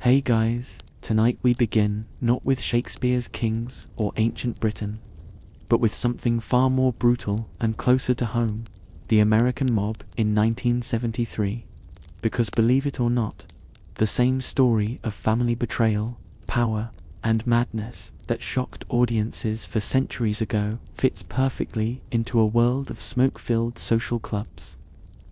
Hey guys, tonight we begin not with Shakespeare's kings or ancient Britain, but with something far more brutal and closer to home, the American mob in 1973. Because believe it or not, the same story of family betrayal, power, and madness that shocked audiences for centuries ago fits perfectly into a world of smoke-filled social clubs,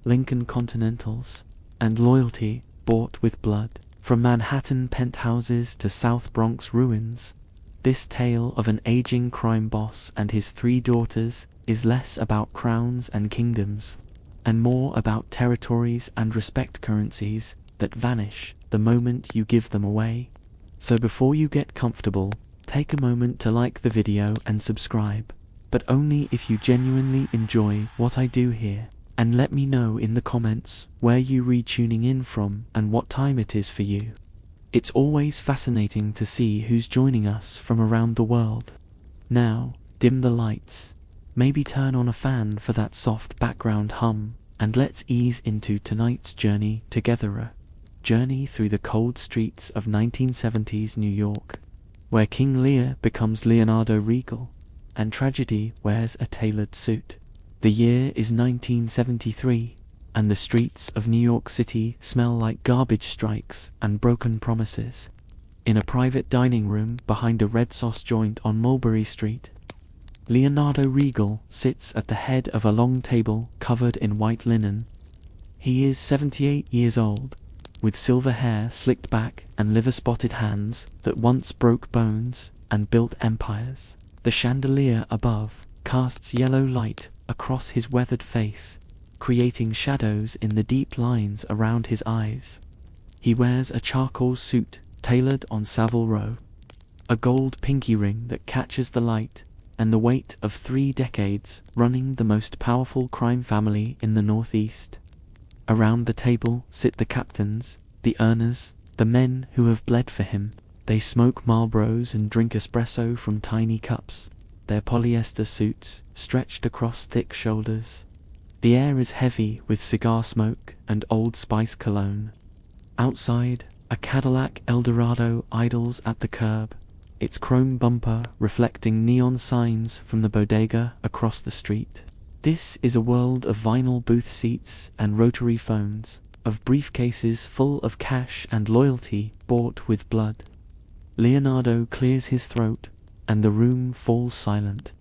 Lincoln Continentals, and loyalty bought with blood. From Manhattan penthouses to South Bronx ruins, this tale of an aging crime boss and his 3 daughters is less about crowns and kingdoms, and more about territories and respect currencies that vanish the moment you give them away. So before you get comfortable, take a moment to like the video and subscribe, but only if you genuinely enjoy what I do here. And let me know in the comments where you tuning in from and what time it is for you. It's always fascinating to see who's joining us from around the world. Now, dim the lights, maybe turn on a fan for that soft background hum, and let's ease into tonight's journey together. A journey through the cold streets of 1970s New York, where King Lear becomes Leonardo Regal, and tragedy wears a tailored suit. The year is 1973, and the streets of New York City smell like garbage strikes and broken promises. In a private dining room behind a red sauce joint on Mulberry Street, Leonardo Regal sits at the head of a long table covered in white linen. He is 78 years old, with silver hair slicked back and liver-spotted hands that once broke bones and built empires. The chandelier above casts yellow light across his weathered face, creating shadows in the deep lines around his eyes. He wears a charcoal suit tailored on Savile Row, a gold pinky ring that catches the light, and the weight of 3 decades running the most powerful crime family in the Northeast. Around the table sit the captains, the earners, the men who have bled for him. They smoke Marlboros and drink espresso from tiny cups, their polyester suits stretched across thick shoulders. The air is heavy with cigar smoke and Old Spice cologne. Outside, a Cadillac Eldorado idles at the curb, its chrome bumper reflecting neon signs from the bodega across the street. This is a world of vinyl booth seats and rotary phones, of briefcases full of cash and loyalty bought with blood. Leonardo clears his throat, and the room falls silent.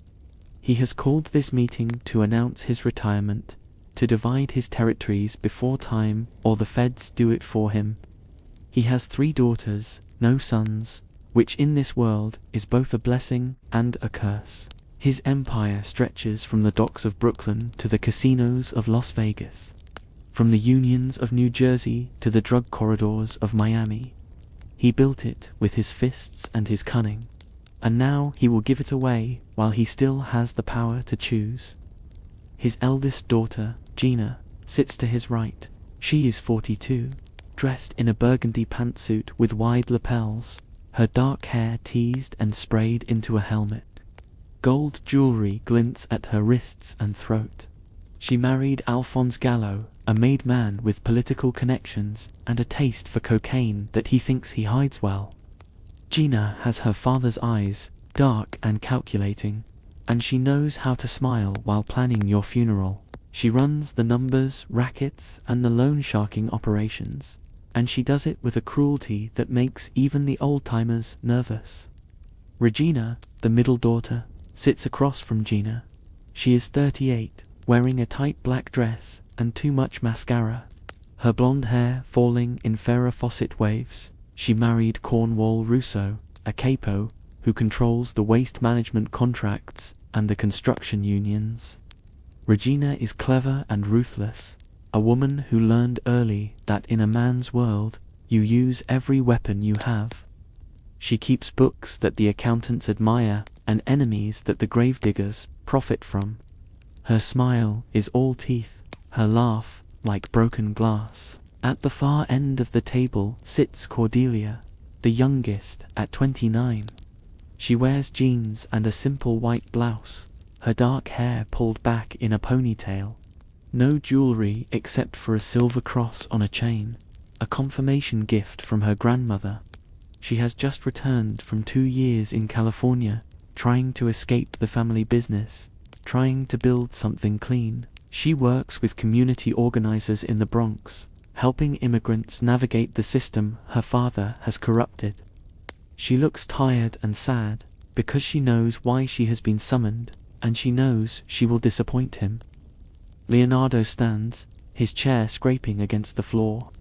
He has called this meeting to announce his retirement, to divide his territories before time or the feds do it for him. He has 3 daughters, no sons, which in this world is both a blessing and a curse. His empire stretches from the docks of Brooklyn to the casinos of Las Vegas, from the unions of New Jersey to the drug corridors of Miami. He built it with his fists and his cunning, and now he will give it away while he still has the power to choose. His eldest daughter, Gina, sits to his right. She is 42, dressed in a burgundy pantsuit with wide lapels, her dark hair teased and sprayed into a helmet. Gold jewelry glints at her wrists and throat. She married Alphonse Gallo, a made man with political connections and a taste for cocaine that he thinks he hides well. Gina has her father's eyes, dark and calculating, and she knows how to smile while planning your funeral. She runs the numbers, rackets, and the loan sharking operations, and she does it with a cruelty that makes even the old-timers nervous. Regina, the middle daughter, sits across from Gina. She is 38, wearing a tight black dress and too much mascara, her blonde hair falling in Farrah Fawcett waves. She married Cornwall Russo, a capo who controls the waste management contracts and the construction unions. Regina is clever and ruthless, a woman who learned early that in a man's world, you use every weapon you have. She keeps books that the accountants admire and enemies that the gravediggers profit from. Her smile is all teeth, her laugh like broken glass. At the far end of the table sits Cordelia, the youngest at 29. She wears jeans and a simple white blouse, her dark hair pulled back in a ponytail. No jewelry except for a silver cross on a chain, a confirmation gift from her grandmother. She has just returned from 2 years in California, trying to escape the family business, trying to build something clean. She works with community organizers in the Bronx, helping immigrants navigate the system her father has corrupted. She looks tired and sad, because she knows why she has been summoned, and she knows she will disappoint him. Leonardo stands, his chair scraping against the floor.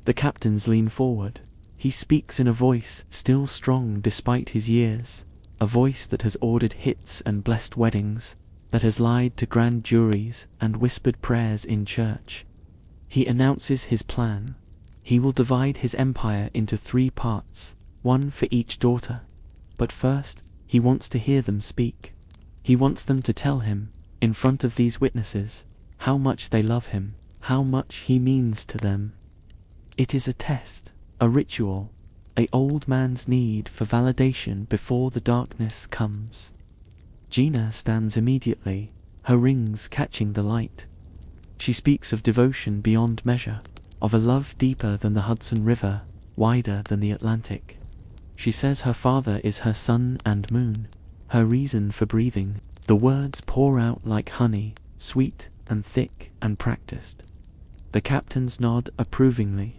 The captains lean forward. He speaks in a voice still strong despite his years, a voice that has ordered hits and blessed weddings, that has lied to grand juries and whispered prayers in church. He announces his plan. He will divide his empire into 3 parts, 1 for each daughter. But first, he wants to hear them speak. He wants them to tell him, in front of these witnesses, how much they love him, how much he means to them. It is a test, a ritual, an old man's need for validation before the darkness comes. Gina stands immediately, her rings catching the light. She speaks of devotion beyond measure, of a love deeper than the Hudson River, wider than the Atlantic. She says her father is her sun and moon, her reason for breathing. The words pour out like honey, sweet and thick and practiced. The captains nod approvingly.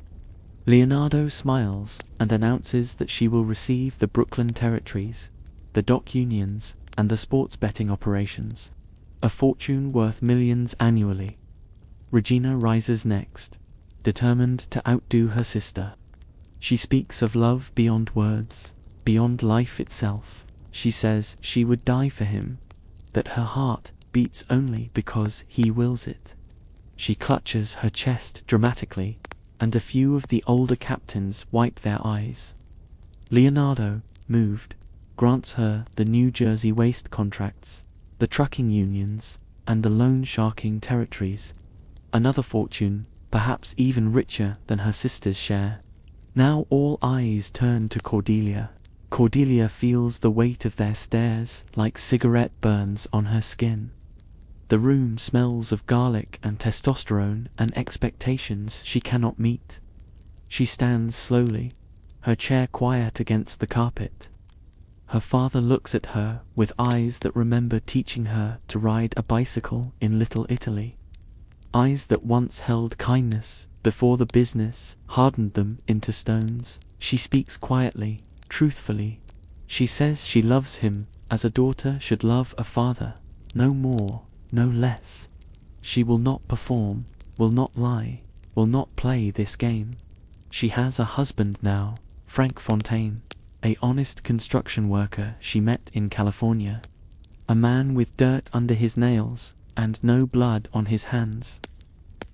Leonardo smiles and announces that she will receive the Brooklyn territories, the dock unions, and the sports betting operations, a fortune worth millions annually. Regina rises next, determined to outdo her sister. She speaks of love beyond words, beyond life itself. She says she would die for him, that her heart beats only because he wills it. She clutches her chest dramatically, and a few of the older captains wipe their eyes. Leonardo, moved, grants her the New Jersey waste contracts, the trucking unions, and the loan sharking territories. Another fortune, perhaps even richer than her sister's share. Now all eyes turn to Cordelia. Cordelia feels the weight of their stares like cigarette burns on her skin. The room smells of garlic and testosterone and expectations she cannot meet. She stands slowly, her chair quiet against the carpet. Her father looks at her with eyes that remember teaching her to ride a bicycle in Little Italy. Eyes that once held kindness before the business hardened them into stones. She speaks quietly, truthfully. She says she loves him as a daughter should love a father, no more, no less. She will not perform, will not lie, will not play this game. She has a husband now, Frank Fontaine, an honest construction worker she met in California. A man with dirt under his nails and no blood on his hands.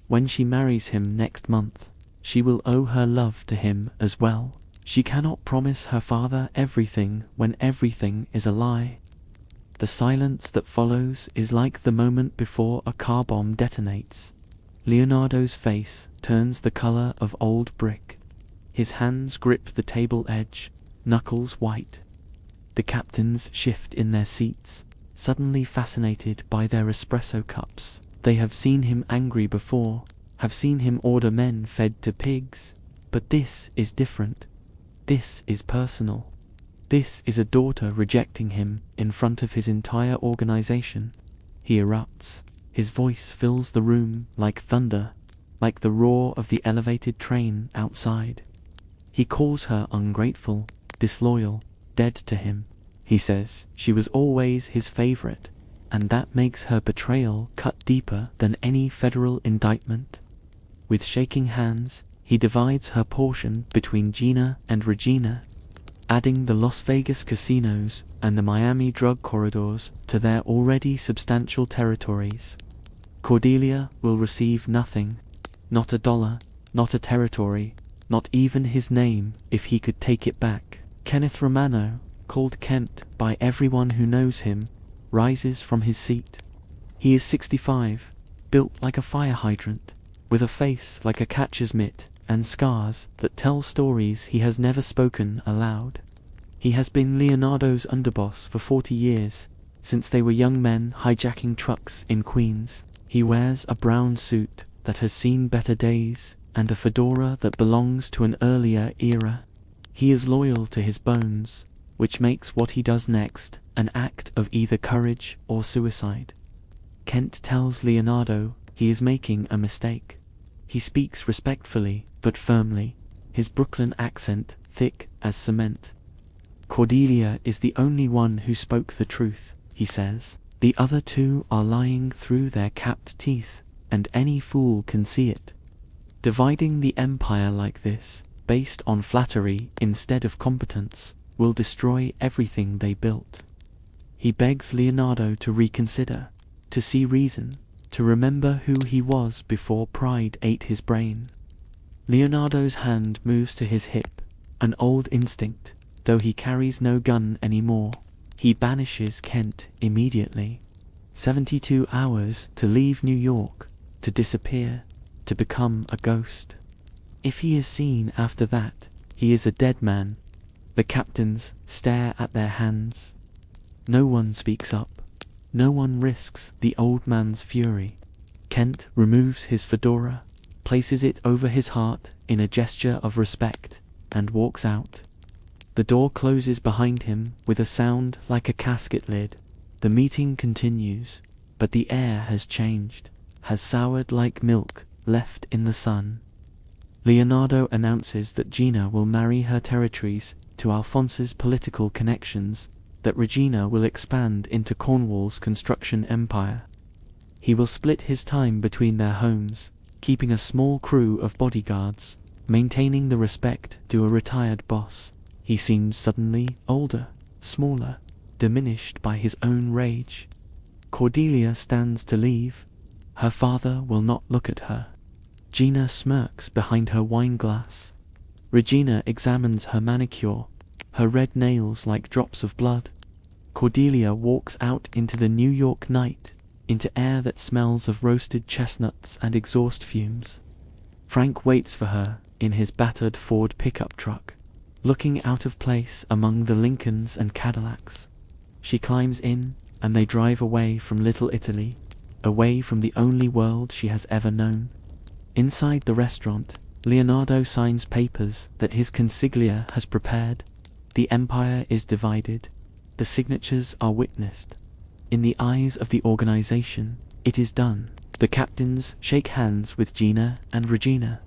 When she marries him next month, she will owe her love to him as well. She cannot promise her father everything when everything is a lie. The silence that follows is like the moment before a car bomb detonates. Leonardo's face turns the color of old brick. His hands grip the table edge, knuckles white. The captains shift in their seats, suddenly fascinated by their espresso cups. They have seen him angry before, have seen him order men fed to pigs, but this is different. This is personal. This is a daughter rejecting him in front of his entire organization. He erupts. His voice fills the room like thunder, like the roar of the elevated train outside. He calls her ungrateful, disloyal, dead to him. He says she was always his favorite, and that makes her betrayal cut deeper than any federal indictment. With shaking hands, he divides her portion between Gina and Regina, adding the Las Vegas casinos and the Miami drug corridors to their already substantial territories. Cordelia will receive nothing, not a dollar, not a territory, not even his name if he could take it back. Kenneth Romano, called Kent by everyone who knows him, rises from his seat. He is 65, built like a fire hydrant, with a face like a catcher's mitt and scars that tell stories he has never spoken aloud. He has been Leonardo's underboss for 40 years, since they were young men hijacking trucks in Queens. He wears a brown suit that has seen better days and a fedora that belongs to an earlier era. He is loyal to his bones, which makes what he does next an act of either courage or suicide. Kent tells Leonardo he is making a mistake. He speaks respectfully but firmly, his Brooklyn accent thick as cement. Cordelia is the only one who spoke the truth, he says. The other two are lying through their capped teeth, and any fool can see it. Dividing the empire like this, based on flattery instead of competence, will destroy everything they built. He begs Leonardo to reconsider, to see reason, to remember who he was before pride ate his brain. Leonardo's hand moves to his hip, an old instinct, though he carries no gun anymore. He banishes Kent immediately. 72 hours to leave New York, to disappear, to become a ghost. If he is seen after that, he is a dead man. The captains stare at their hands. No one speaks up. No one risks the old man's fury. Kent removes his fedora, places it over his heart in a gesture of respect, and walks out. The door closes behind him with a sound like a casket lid. The meeting continues, but the air has changed, has soured like milk left in the sun. Leonardo announces that Gina will marry her territories to Alphonse's political connections, that Regina will expand into Cornwall's construction empire. He will split his time between their homes, keeping a small crew of bodyguards, maintaining the respect due a retired boss. He seems suddenly older, smaller, diminished by his own rage. Cordelia stands to leave. Her father will not look at her. Gina smirks behind her wine glass. Regina examines her manicure, her red nails like drops of blood. Cordelia walks out into the New York night, into air that smells of roasted chestnuts and exhaust fumes. Frank waits for her in his battered Ford pickup truck, looking out of place among the Lincolns and Cadillacs. She climbs in, and they drive away from Little Italy, away from the only world she has ever known. Inside the restaurant, Leonardo signs papers that his consiglia has prepared. The empire is divided. The signatures are witnessed. In the eyes of the organization, it is done. The captains shake hands with Gina and Regina,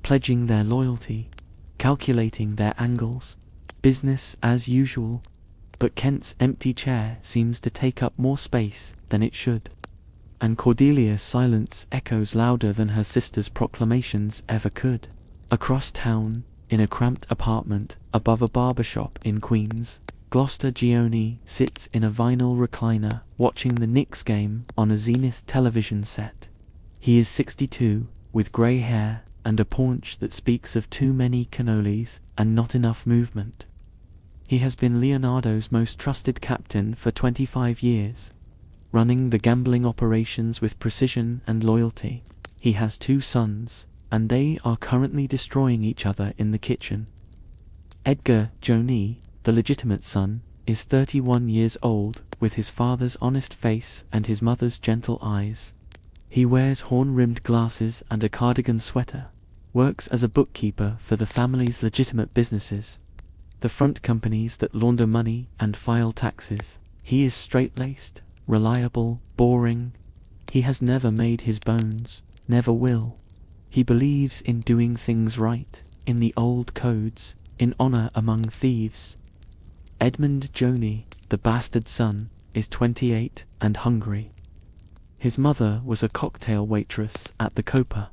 pledging their loyalty, calculating their angles. Business as usual. But Kent's empty chair seems to take up more space than it should, and Cordelia's silence echoes louder than her sister's proclamations ever could. Across town, in a cramped apartment above a barbershop in Queens, Gloucester Gioni sits in a vinyl recliner watching the Knicks game on a Zenith television set. He is 62, with grey hair and a paunch that speaks of too many cannolis and not enough movement. He has been Leonardo's most trusted captain for 25 years, running the gambling operations with precision and loyalty. He has 2 sons, and they are currently destroying each other in the kitchen. Edgar Gioni, the legitimate son, is 31 years old, with his father's honest face and his mother's gentle eyes. He wears horn-rimmed glasses and a cardigan sweater, works as a bookkeeper for the family's legitimate businesses, the front companies that launder money and file taxes. He is straight-laced, reliable, boring. He has never made his bones, never will. He believes in doing things right, in the old codes, in honor among thieves. Edmund Gioni, the bastard son, is 28 and hungry. His mother was a cocktail waitress at the Copa,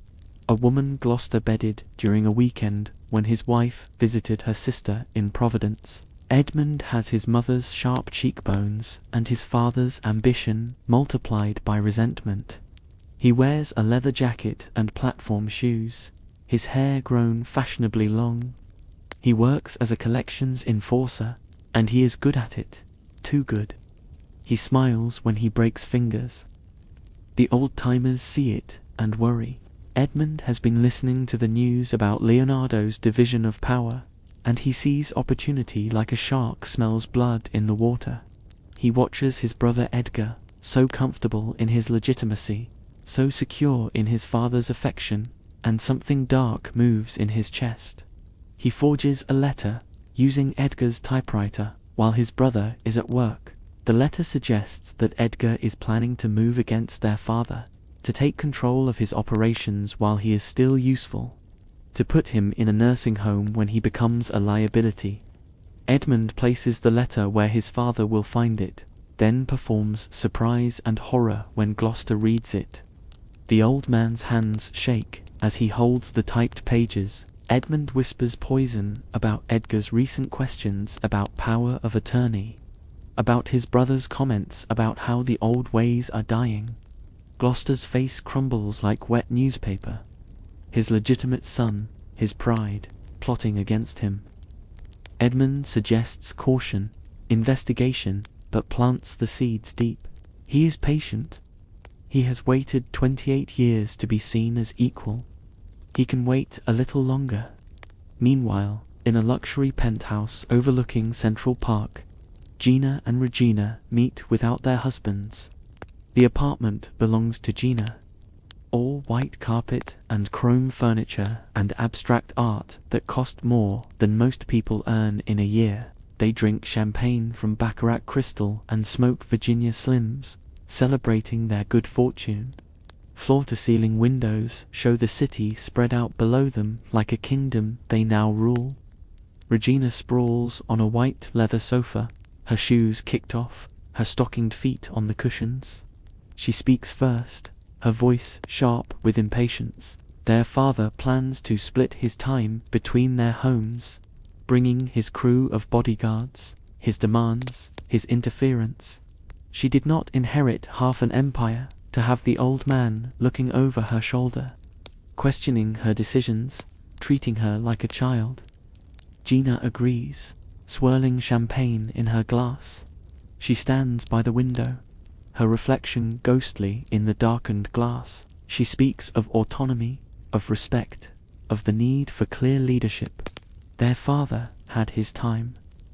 a woman Gloucester bedded during a weekend when his wife visited her sister in Providence. Edmund has his mother's sharp cheekbones and his father's ambition multiplied by resentment. He wears a leather jacket and platform shoes, his hair grown fashionably long. He works as a collections enforcer, and he is good at it, too good. He smiles when he breaks fingers. The old-timers see it and worry. Edmund has been listening to the news about Leonardo's division of power, and he sees opportunity like a shark smells blood in the water. He watches his brother Edgar, so comfortable in his legitimacy, so secure in his father's affection, and something dark moves in his chest. He forges a letter, using Edgar's typewriter while his brother is at work. The letter suggests that Edgar is planning to move against their father, to take control of his operations while he is still useful, to put him in a nursing home when he becomes a liability. Edmund places the letter where his father will find it, then performs surprise and horror when Gloucester reads it. The old man's hands shake as he holds the typed pages. Edmund whispers poison about Edgar's recent questions about power of attorney, about his brother's comments about how the old ways are dying. Gloucester's face crumbles like wet newspaper. His legitimate son, his pride, plotting against him. Edmund suggests caution, investigation, but plants the seeds deep. He is patient. He has waited 28 years to be seen as equal. He can wait a little longer. Meanwhile, in a luxury penthouse overlooking Central Park, Gina and Regina meet without their husbands. The apartment belongs to Gina. All white carpet and chrome furniture and abstract art that cost more than most people earn in a year. They drink champagne from Baccarat Crystal and smoke Virginia Slims, celebrating their good fortune. Floor-to-ceiling windows show the city spread out below them like a kingdom they now rule. Regina sprawls on a white leather sofa, her shoes kicked off, her stockinged feet on the cushions. She speaks first, her voice sharp with impatience. Their father plans to split his time between their homes, bringing his crew of bodyguards, his demands, his interference. She did not inherit half an empire to have the old man looking over her shoulder, questioning her decisions, treating her like a child. Gina agrees, swirling champagne in her glass. She stands by the window, her reflection ghostly in the darkened glass. She speaks of autonomy, of respect, of the need for clear leadership. Their father had his time.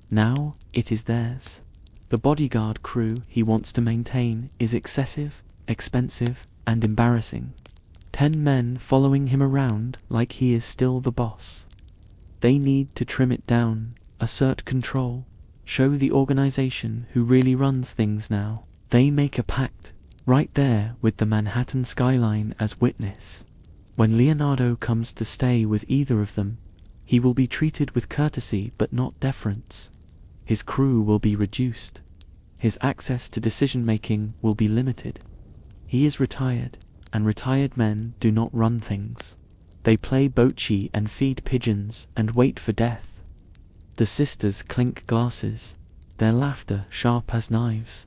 Now it is theirs. The bodyguard crew he wants to maintain is excessive, expensive, and embarrassing. 10 men following him around like he is still the boss. They need to trim it down, assert control, show the organization who really runs things now. They make a pact, right there with the Manhattan skyline as witness. When Leonardo comes to stay with either of them, he will be treated with courtesy but not deference. His crew will be reduced. His access to decision-making will be limited. He is retired, and retired men do not run things. They play bocce and feed pigeons and wait for death. The sisters clink glasses, their laughter sharp as knives.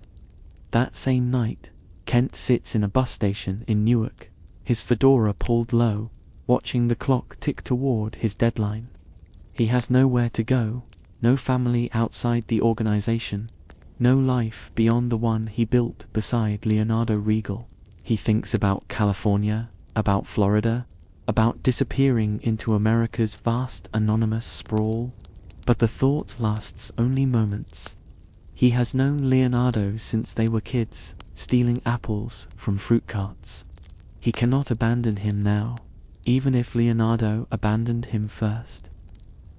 That same night, Kent sits in a bus station in Newark, his fedora pulled low, watching the clock tick toward his deadline. He has nowhere to go, no family outside the organization, no life beyond the one he built beside Leonardo Regal. He thinks about California, about Florida, about disappearing into America's vast anonymous sprawl. But the thought lasts only moments. He has known Leonardo since they were kids, stealing apples from fruit carts. He cannot abandon him now, even if Leonardo abandoned him first.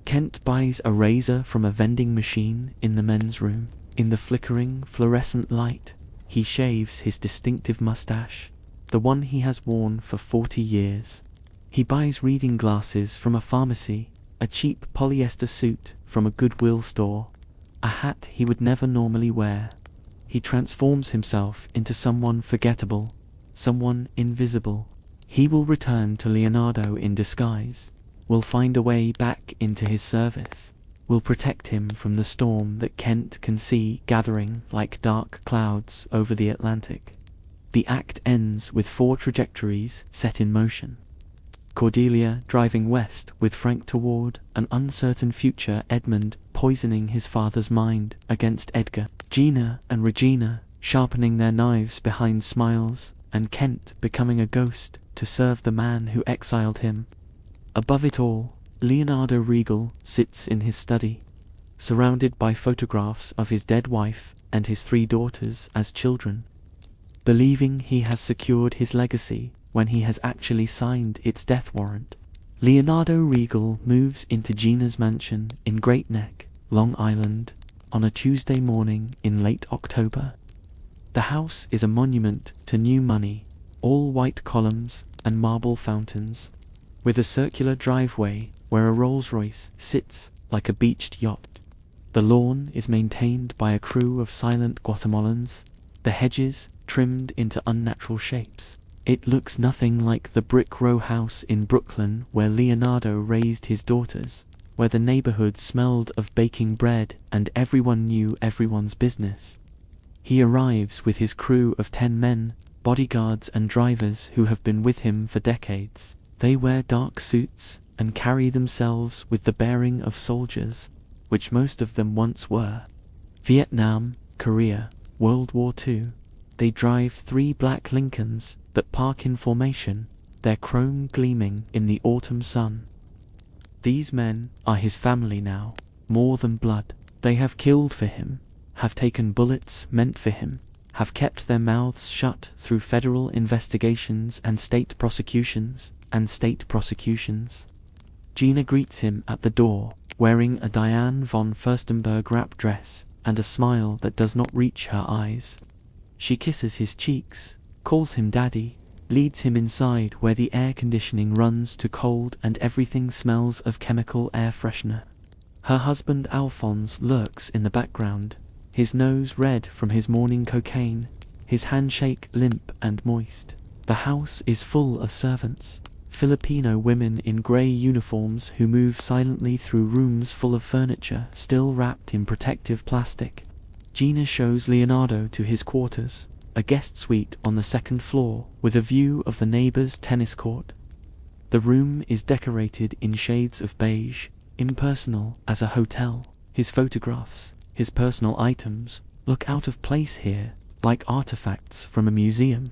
Kent buys a razor from a vending machine in the men's room. In the flickering, fluorescent light, he shaves his distinctive mustache, the one he has worn for 40 years. He buys reading glasses from a pharmacy, a cheap polyester suit from a Goodwill store, a hat he would never normally wear. He transforms himself into someone forgettable, someone invisible. He will return to Leonardo in disguise, will find a way back into his service, will protect him from the storm that Kent can see gathering like dark clouds over the Atlantic. The act ends with 4 trajectories set in motion. Cordelia driving west with Frank toward an uncertain future, Edmund poisoning his father's mind against Edgar, Gina and Regina sharpening their knives behind smiles, and Kent becoming a ghost to serve the man who exiled him. Above it all, Leonardo Regal sits in his study, surrounded by photographs of his dead wife and his 3 daughters as children, believing he has secured his legacy when he has actually signed its death warrant. Leonardo Regal moves into Gina's mansion in Great Neck, Long Island, on a Tuesday morning in late October. The house is a monument to new money, all white columns and marble fountains, with a circular driveway where a Rolls-Royce sits like a beached yacht. The lawn is maintained by a crew of silent Guatemalans, the hedges trimmed into unnatural shapes. It looks nothing like the brick row house in Brooklyn where Leonardo raised his daughters, where the neighborhood smelled of baking bread and everyone knew everyone's business. He arrives with his crew of 10 men, bodyguards and drivers who have been with him for decades. They wear dark suits and carry themselves with the bearing of soldiers, which most of them once were. Vietnam, Korea, World War II. They drive 3 black Lincolns that park in formation, their chrome gleaming in the autumn sun. These men are his family now, more than blood. They have killed for him, have taken bullets meant for him, have kept their mouths shut through federal investigations and state prosecutions. Gina greets him at the door, wearing a Diane von Furstenberg wrap dress and a smile that does not reach her eyes. She kisses his cheeks, calls him daddy, leads him inside where the air conditioning runs to cold and everything smells of chemical air freshener. Her husband Alphonse lurks in the background, his nose red from his morning cocaine, his handshake limp and moist. The house is full of servants, Filipino women in grey uniforms who move silently through rooms full of furniture still wrapped in protective plastic. Gina shows Leonardo to his quarters, a guest suite on the 2nd floor with a view of the neighbor's tennis court. The room is decorated in shades of beige, impersonal as a hotel. His photographs, his personal items, look out of place here, like artifacts from a museum.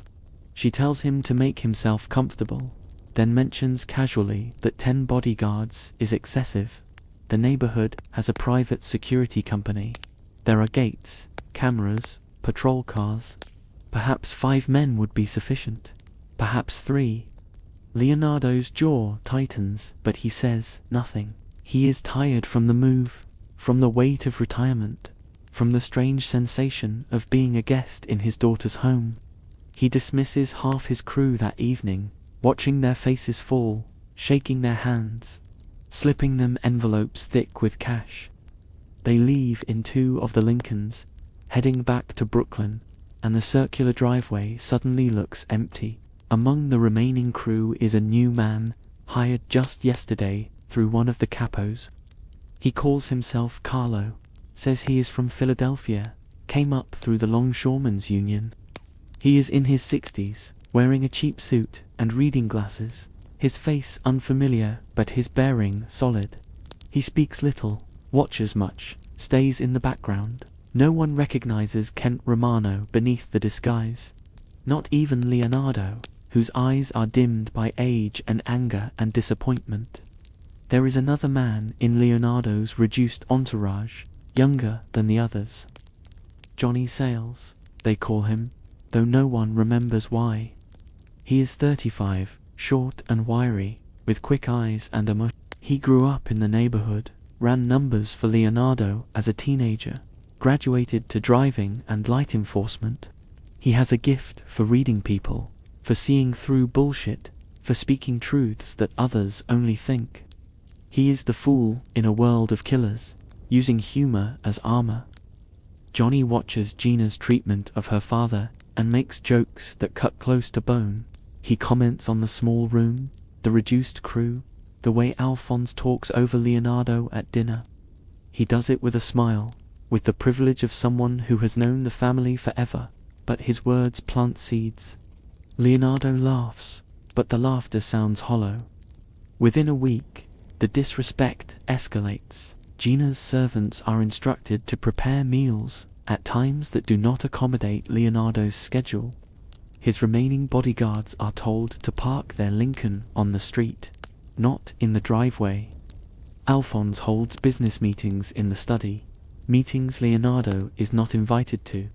She tells him to make himself comfortable, then mentions casually that 10 bodyguards is excessive. The neighborhood has a private security company. There are gates, cameras, patrol cars. Perhaps 5 men would be sufficient. Perhaps 3. Leonardo's jaw tightens, but he says nothing. He is tired from the move, from the weight of retirement, from the strange sensation of being a guest in his daughter's home. He dismisses half his crew that evening, watching their faces fall, shaking their hands, slipping them envelopes thick with cash. They leave in 2 of the Lincolns, heading back to Brooklyn, and the circular driveway suddenly looks empty. Among the remaining crew is a new man, hired just yesterday through one of the capos. He calls himself Carlo, says he is from Philadelphia, came up through the Longshoremen's Union. He is in his 60s, wearing a cheap suit and reading glasses, his face unfamiliar but his bearing solid. He speaks little, watches much, stays in the background. No one recognizes Kent Romano beneath the disguise. Not even Leonardo, whose eyes are dimmed by age and anger and disappointment. There is another man in Leonardo's reduced entourage, younger than the others. Johnny Sales, they call him, though no one remembers why. He is 35, short and wiry, with quick eyes and a mush. He grew up in the neighborhood, ran numbers for Leonardo as a teenager, graduated to driving and light enforcement. He has a gift for reading people, for seeing through bullshit, for speaking truths that others only think. He is the fool in a world of killers, using humor as armor. Johnny watches Gina's treatment of her father and makes jokes that cut close to bone. He comments on the small room, the reduced crew, the way Alphonse talks over Leonardo at dinner. He does it with a smile, with the privilege of someone who has known the family forever, but his words plant seeds. Leonardo laughs, but the laughter sounds hollow. Within a week, the disrespect escalates. Gina's servants are instructed to prepare meals at times that do not accommodate Leonardo's schedule. His remaining bodyguards are told to park their Lincoln on the street, not in the driveway. Alphonse holds business meetings in the study, meetings Leonardo is not invited to,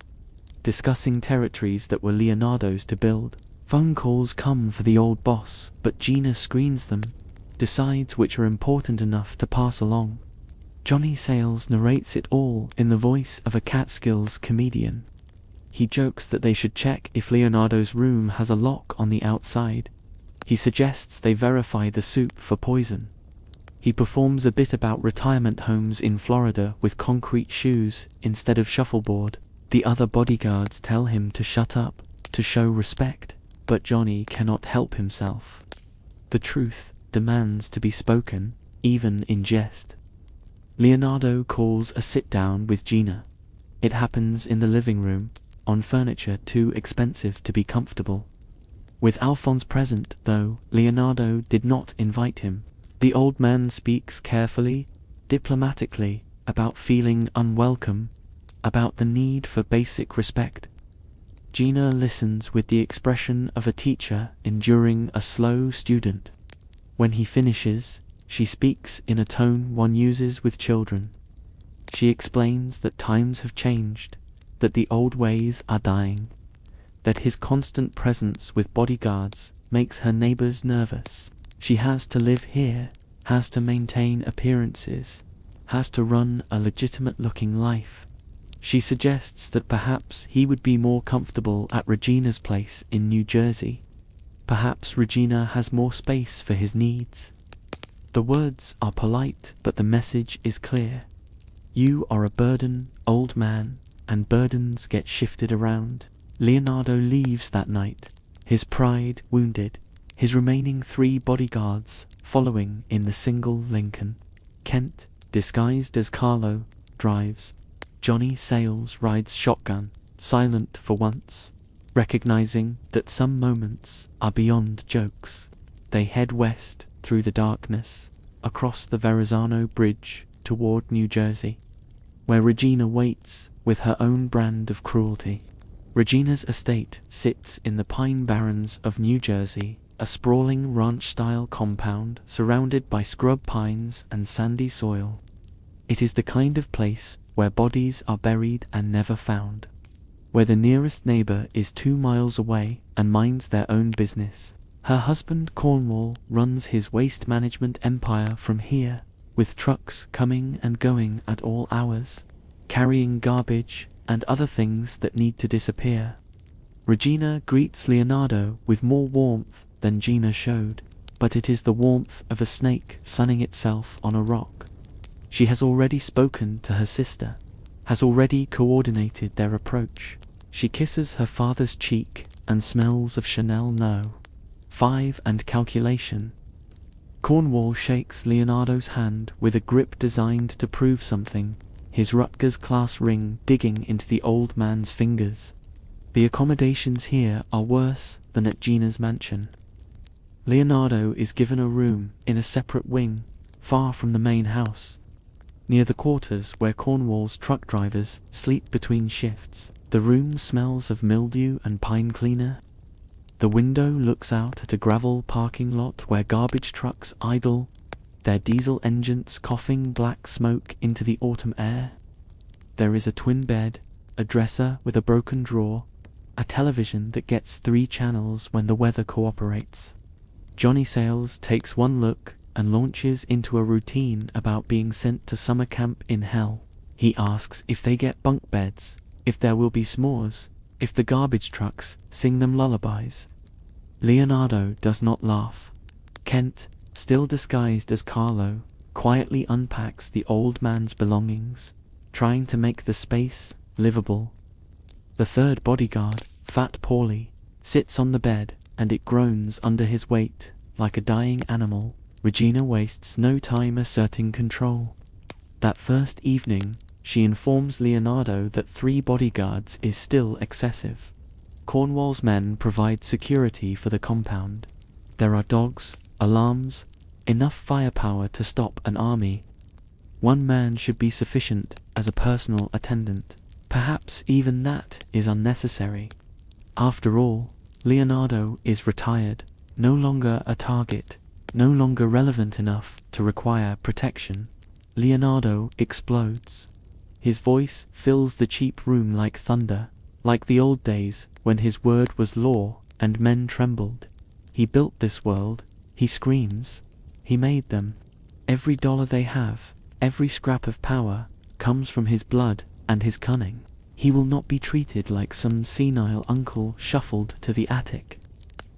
discussing territories that were Leonardo's to build. Phone calls come for the old boss, but Gina screens them, decides which are important enough to pass along. Johnny Sayles narrates it all in the voice of a Catskills comedian. He jokes that they should check if Leonardo's room has a lock on the outside. He suggests they verify the soup for poison. He performs a bit about retirement homes in Florida with concrete shoes instead of shuffleboard. The other bodyguards tell him to shut up, to show respect, but Johnny cannot help himself. The truth demands to be spoken, even in jest. Leonardo calls a sit-down with Gina. It happens in the living room, on furniture too expensive to be comfortable. With Alphonse present, though, Leonardo did not invite him. The old man speaks carefully, diplomatically, about feeling unwelcome, about the need for basic respect. Gina listens with the expression of a teacher enduring a slow student. When he finishes, she speaks in a tone one uses with children. She explains that times have changed, that the old ways are dying, that his constant presence with bodyguards makes her neighbors nervous. She has to live here, has to maintain appearances, has to run a legitimate-looking life. She suggests that perhaps he would be more comfortable at Regina's place in New Jersey. Perhaps Regina has more space for his needs. The words are polite, but the message is clear. You are a burden, old man, and burdens get shifted around. Leonardo leaves that night, his pride wounded, his remaining 3 bodyguards following in the single Lincoln. Kent, disguised as Carlo, drives. Johnny Sayles rides shotgun, silent for once, recognizing that some moments are beyond jokes. They head west through the darkness, across the Verrazano Bridge toward New Jersey, where Regina waits with her own brand of cruelty. Regina's estate sits in the Pine Barrens of New Jersey, a sprawling ranch-style compound surrounded by scrub pines and sandy soil. It is the kind of place where bodies are buried and never found, where the nearest neighbor is 2 miles away and minds their own business. Her husband Cornwall runs his waste management empire from here, with trucks coming and going at all hours, carrying garbage and other things that need to disappear. Regina greets Leonardo with more warmth than Gina showed, but it is the warmth of a snake sunning itself on a rock. She has already spoken to her sister, has already coordinated their approach. She kisses her father's cheek and smells of Chanel No. 5 and calculation. Cornwall shakes Leonardo's hand with a grip designed to prove something, his Rutgers class ring digging into the old man's fingers. The accommodations here are worse than at Gina's mansion. Leonardo is given a room in a separate wing, far from the main house, near the quarters where Cornwall's truck drivers sleep between shifts. The room smells of mildew and pine cleaner. The window looks out at a gravel parking lot where garbage trucks idle, their diesel engines coughing black smoke into the autumn air. There is a twin bed, a dresser with a broken drawer, a television that gets 3 channels when the weather cooperates. Johnny Sayles takes one look and launches into a routine about being sent to summer camp in hell. He asks if they get bunk beds, if there will be s'mores, if the garbage trucks sing them lullabies. Leonardo does not laugh. Kent, still disguised as Carlo, quietly unpacks the old man's belongings, trying to make the space livable. The 3rd bodyguard, Fat Paulie, sits on the bed, and it groans under his weight like a dying animal. Regina wastes no time asserting control. That first evening, she informs Leonardo that 3 bodyguards is still excessive. Cornwall's men provide security for the compound. There are dogs, alarms, enough firepower to stop an army. 1 man should be sufficient as a personal attendant. Perhaps even that is unnecessary. After all, Leonardo is retired, no longer a target, no longer relevant enough to require protection. Leonardo explodes. His voice fills the cheap room like thunder, like the old days when his word was law and men trembled. He built this world, he screams. He made them. Every dollar they have, Every scrap of power comes from his blood and his cunning. He will not be treated like some senile uncle shuffled to the attic.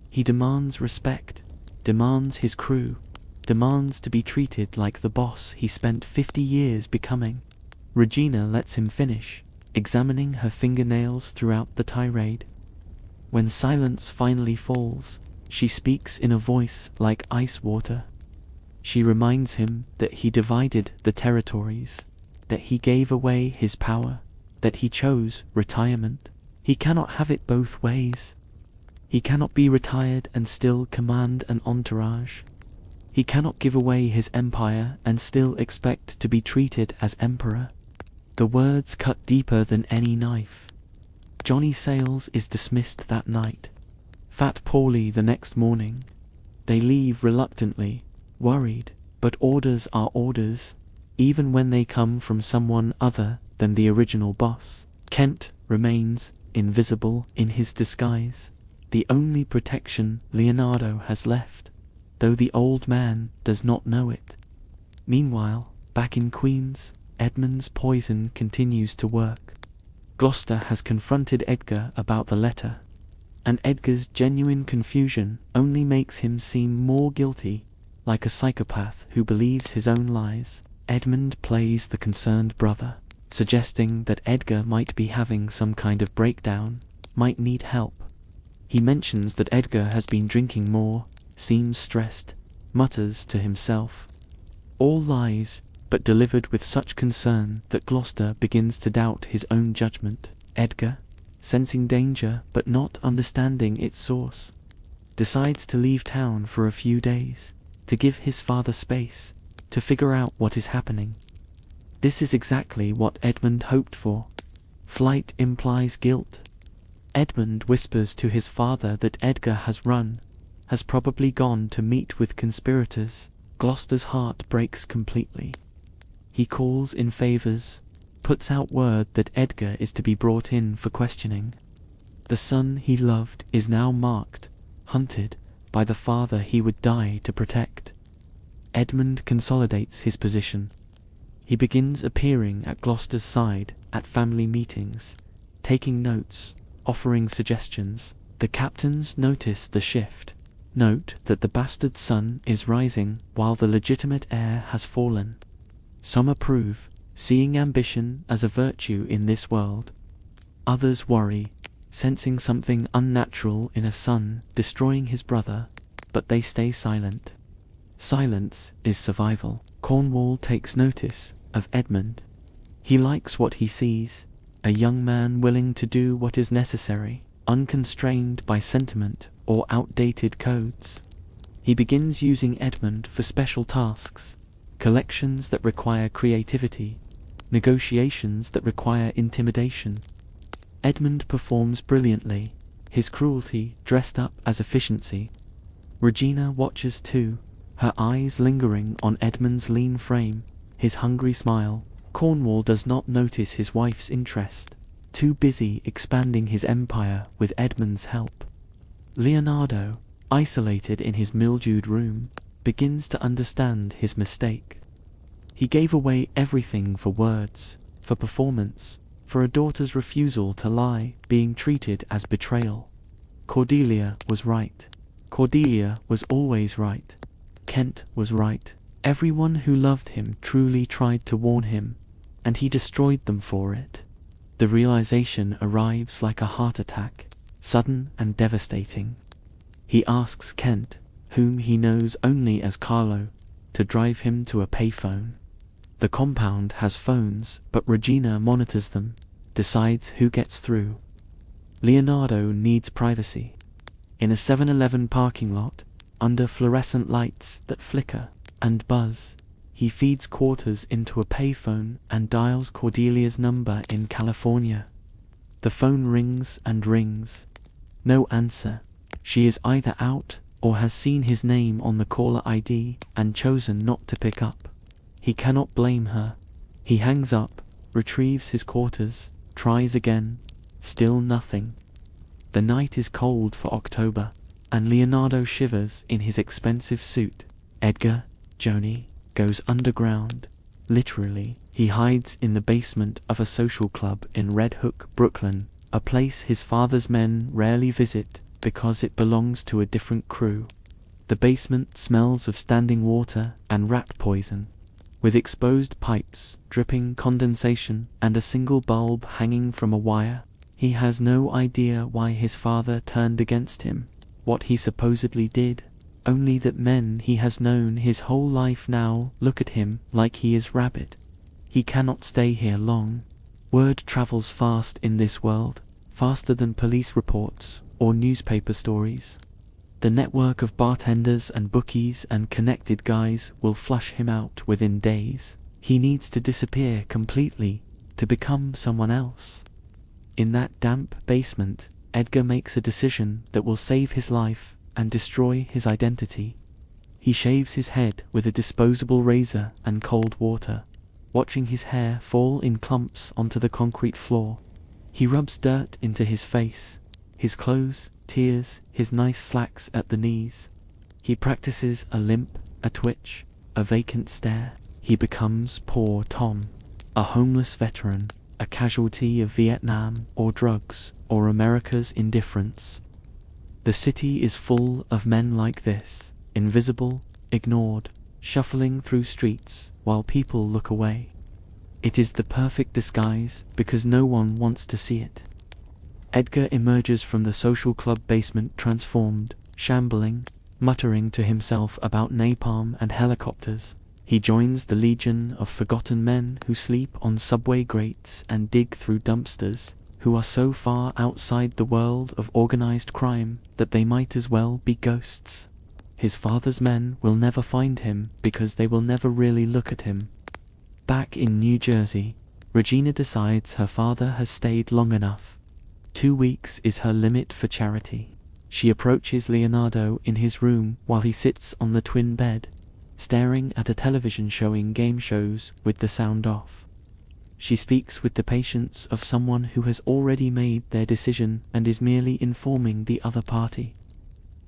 He demands respect, demands his crew, demands to be treated like the boss he spent 50 years becoming. Regina lets him finish, examining her fingernails throughout the tirade. When silence finally falls, she speaks in a voice like ice water. She reminds him that he divided the territories, that he gave away his power, that he chose retirement. He cannot have it both ways. He cannot be retired and still command an entourage. He cannot give away his empire and still expect to be treated as emperor. The words cut deeper than any knife. Johnny Sayles is dismissed that night. Fat Paulie the next morning. They leave reluctantly, worried, but orders are orders, even when they come from someone other than the original boss. Kent remains invisible in his disguise, the only protection Leonardo has left, though the old man does not know it. Meanwhile, back in Queens, Edmund's poison continues to work. Gloucester has confronted Edgar about the letter, and Edgar's genuine confusion only makes him seem more guilty, like a psychopath who believes his own lies. Edmund plays the concerned brother, suggesting that Edgar might be having some kind of breakdown, might need help. He mentions that Edgar has been drinking more, seems stressed, mutters to himself. All lies, but delivered with such concern that Gloucester begins to doubt his own judgment. Edgar, sensing danger but not understanding its source, decides to leave town for a few days, to give his father space, to figure out what is happening. This is exactly what Edmund hoped for. Flight implies guilt. Edmund whispers to his father that Edgar has run, has probably gone to meet with conspirators. Gloucester's heart breaks completely. He calls in favors, puts out word that Edgar is to be brought in for questioning. The son he loved is now marked, hunted, by the father he would die to protect. Edmund consolidates his position. He begins appearing at Gloucester's side at family meetings, taking notes, offering suggestions. The captains notice the shift, note that the bastard son is rising while the legitimate heir has fallen. Some approve, seeing ambition as a virtue in this world. Others worry, sensing something unnatural in a son destroying his brother, but they stay silent. Silence is survival. Cornwall takes notice of Edmund. He likes what he sees, a young man willing to do what is necessary, unconstrained by sentiment or outdated codes. He begins using Edmund for special tasks, collections that require creativity, negotiations that require intimidation. Edmund performs brilliantly, his cruelty dressed up as efficiency. Regina watches too, her eyes lingering on Edmund's lean frame, his hungry smile. Cornwall does not notice his wife's interest, too busy expanding his empire with Edmund's help. Leonardo, isolated in his mildewed room, begins to understand his mistake. He gave away everything for words, for performance, for a daughter's refusal to lie being treated as betrayal. Cordelia was right. Cordelia was always right. Kent was right. Everyone who loved him truly tried to warn him, and he destroyed them for it. The realization arrives like a heart attack, sudden and devastating. He asks Kent, whom he knows only as Carlo, to drive him to a payphone. The compound has phones, but Regina monitors them, decides who gets through. Leonardo needs privacy. In a 7-Eleven parking lot, under fluorescent lights that flicker and buzz, he feeds quarters into a payphone and dials Cordelia's number in California. The phone rings and rings. No answer. She is either out or has seen his name on the caller ID and chosen not to pick up. He cannot blame her. He hangs up, retrieves his quarters, tries again. Still nothing. The night is cold for October, and Leonardo shivers in his expensive suit. Edgar, Joni, goes underground, literally. He hides in the basement of a social club in Red Hook, Brooklyn, a place his father's men rarely visit because it belongs to a different crew. The basement smells of standing water and rat poison, with exposed pipes, dripping condensation, and a single bulb hanging from a wire. He has no idea why his father turned against him, what he supposedly did, only that men he has known his whole life now look at him like he is rabid. He cannot stay here long. Word travels fast in this world, faster than police reports or newspaper stories. The network of bartenders and bookies and connected guys will flush him out within days. He needs to disappear completely to become someone else. In that damp basement, Edgar makes a decision that will save his life and destroy his identity. He shaves his head with a disposable razor and cold water, watching his hair fall in clumps onto the concrete floor. He rubs dirt into his face, his clothes, tears, his nice slacks at the knees. He practices a limp, a twitch, a vacant stare. He becomes poor Tom, a homeless veteran, a casualty of Vietnam or drugs or America's indifference. The city is full of men like this, invisible, ignored, shuffling through streets while people look away. It is the perfect disguise because no one wants to see it. Edgar emerges from the social club basement transformed, shambling, muttering to himself about napalm and helicopters. He joins the legion of forgotten men who sleep on subway grates and dig through dumpsters, who are so far outside the world of organized crime that they might as well be ghosts. His father's men will never find him because they will never really look at him. Back in New Jersey, Regina decides her father has stayed long enough. 2 weeks is her limit for charity. She approaches Leonardo in his room while he sits on the twin bed, staring at a television showing game shows with the sound off. She speaks with the patience of someone who has already made their decision and is merely informing the other party.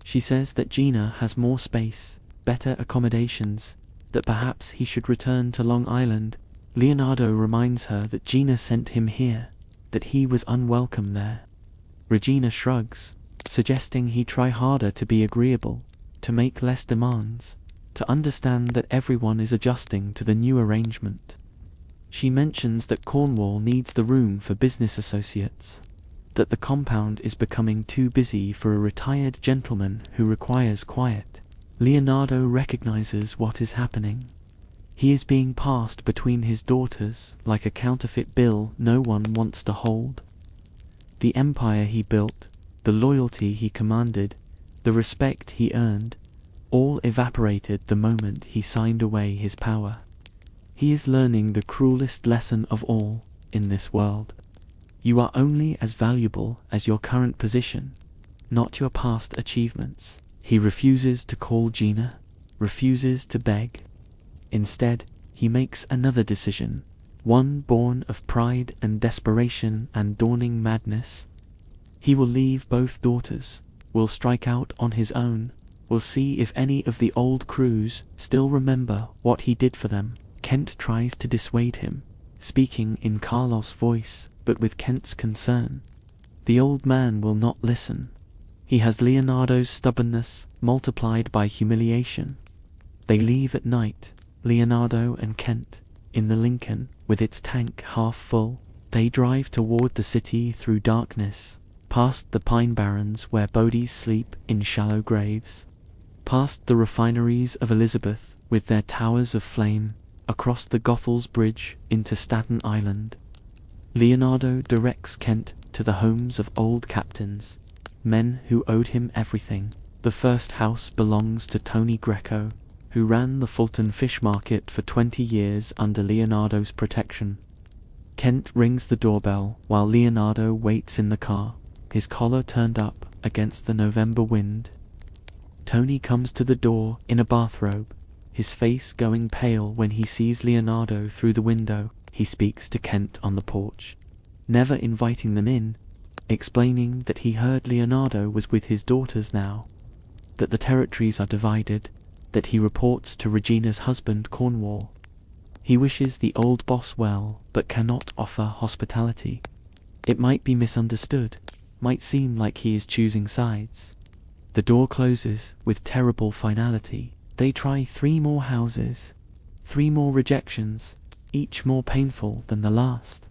She says that Gina has more space, better accommodations, that perhaps he should return to Long Island. Leonardo reminds her that Gina sent him here, that he was unwelcome there. Regina shrugs, suggesting he try harder to be agreeable, to make less demands, to understand that everyone is adjusting to the new arrangement. She mentions that Cornwall needs the room for business associates, that the compound is becoming too busy for a retired gentleman who requires quiet. Leonardo recognizes what is happening. He is being passed between his daughters like a counterfeit bill no one wants to hold. The empire he built, the loyalty he commanded, the respect he earned, all evaporated the moment he signed away his power. He is learning the cruelest lesson of all in this world. You are only as valuable as your current position, not your past achievements. He refuses to call Gina, refuses to beg. Instead, he makes another decision, one born of pride and desperation and dawning madness. He will leave both daughters, will strike out on his own, will see if any of the old crews still remember what he did for them. Kent tries to dissuade him, speaking in Carlos' voice, but with Kent's concern. The old man will not listen. He has Leonardo's stubbornness multiplied by humiliation. They leave at night, Leonardo and Kent, in the Lincoln, with its tank half full. They drive toward the city through darkness, past the pine barrens where bodies sleep in shallow graves, past the refineries of Elizabeth with their towers of flame, across the Goethals Bridge into Staten Island. Leonardo directs Kent to the homes of old captains, men who owed him everything. The first house belongs to Tony Greco, who ran the Fulton Fish Market for 20 years under Leonardo's protection. Kent rings the doorbell while Leonardo waits in the car, his collar turned up against the November wind. Tony comes to the door in a bathrobe, his face going pale when he sees Leonardo through the window. He speaks to Kent on the porch, never inviting them in, explaining that he heard Leonardo was with his daughters now, that the territories are divided, that he reports to Regina's husband Cornwall. He wishes the old boss well, but cannot offer hospitality. It might be misunderstood, might seem like he is choosing sides. The door closes with terrible finality. They try 3 more houses, 3 more rejections, each more painful than the last.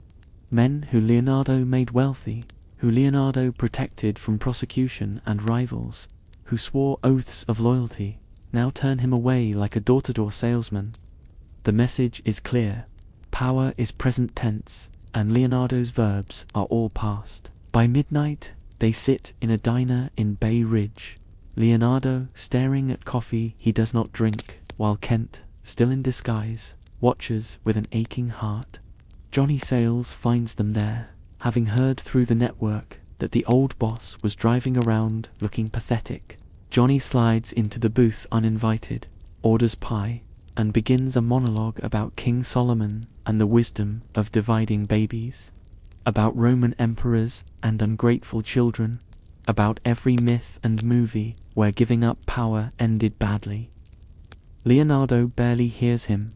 Men who Leonardo made wealthy, who Leonardo protected from prosecution and rivals, who swore oaths of loyalty, now turn him away like a door-to-door salesman. The message is clear. Power is present tense, and Leonardo's verbs are all past. By midnight, they sit in a diner in Bay Ridge. Leonardo staring at coffee he does not drink, while Kent, still in disguise, watches with an aching heart. Johnny Sayles finds them there, having heard through the network that the old boss was driving around looking pathetic. Johnny slides into the booth uninvited, orders pie, and begins a monologue about King Solomon and the wisdom of dividing babies, about Roman emperors and ungrateful children, about every myth and movie where giving up power ended badly. Leonardo barely hears him.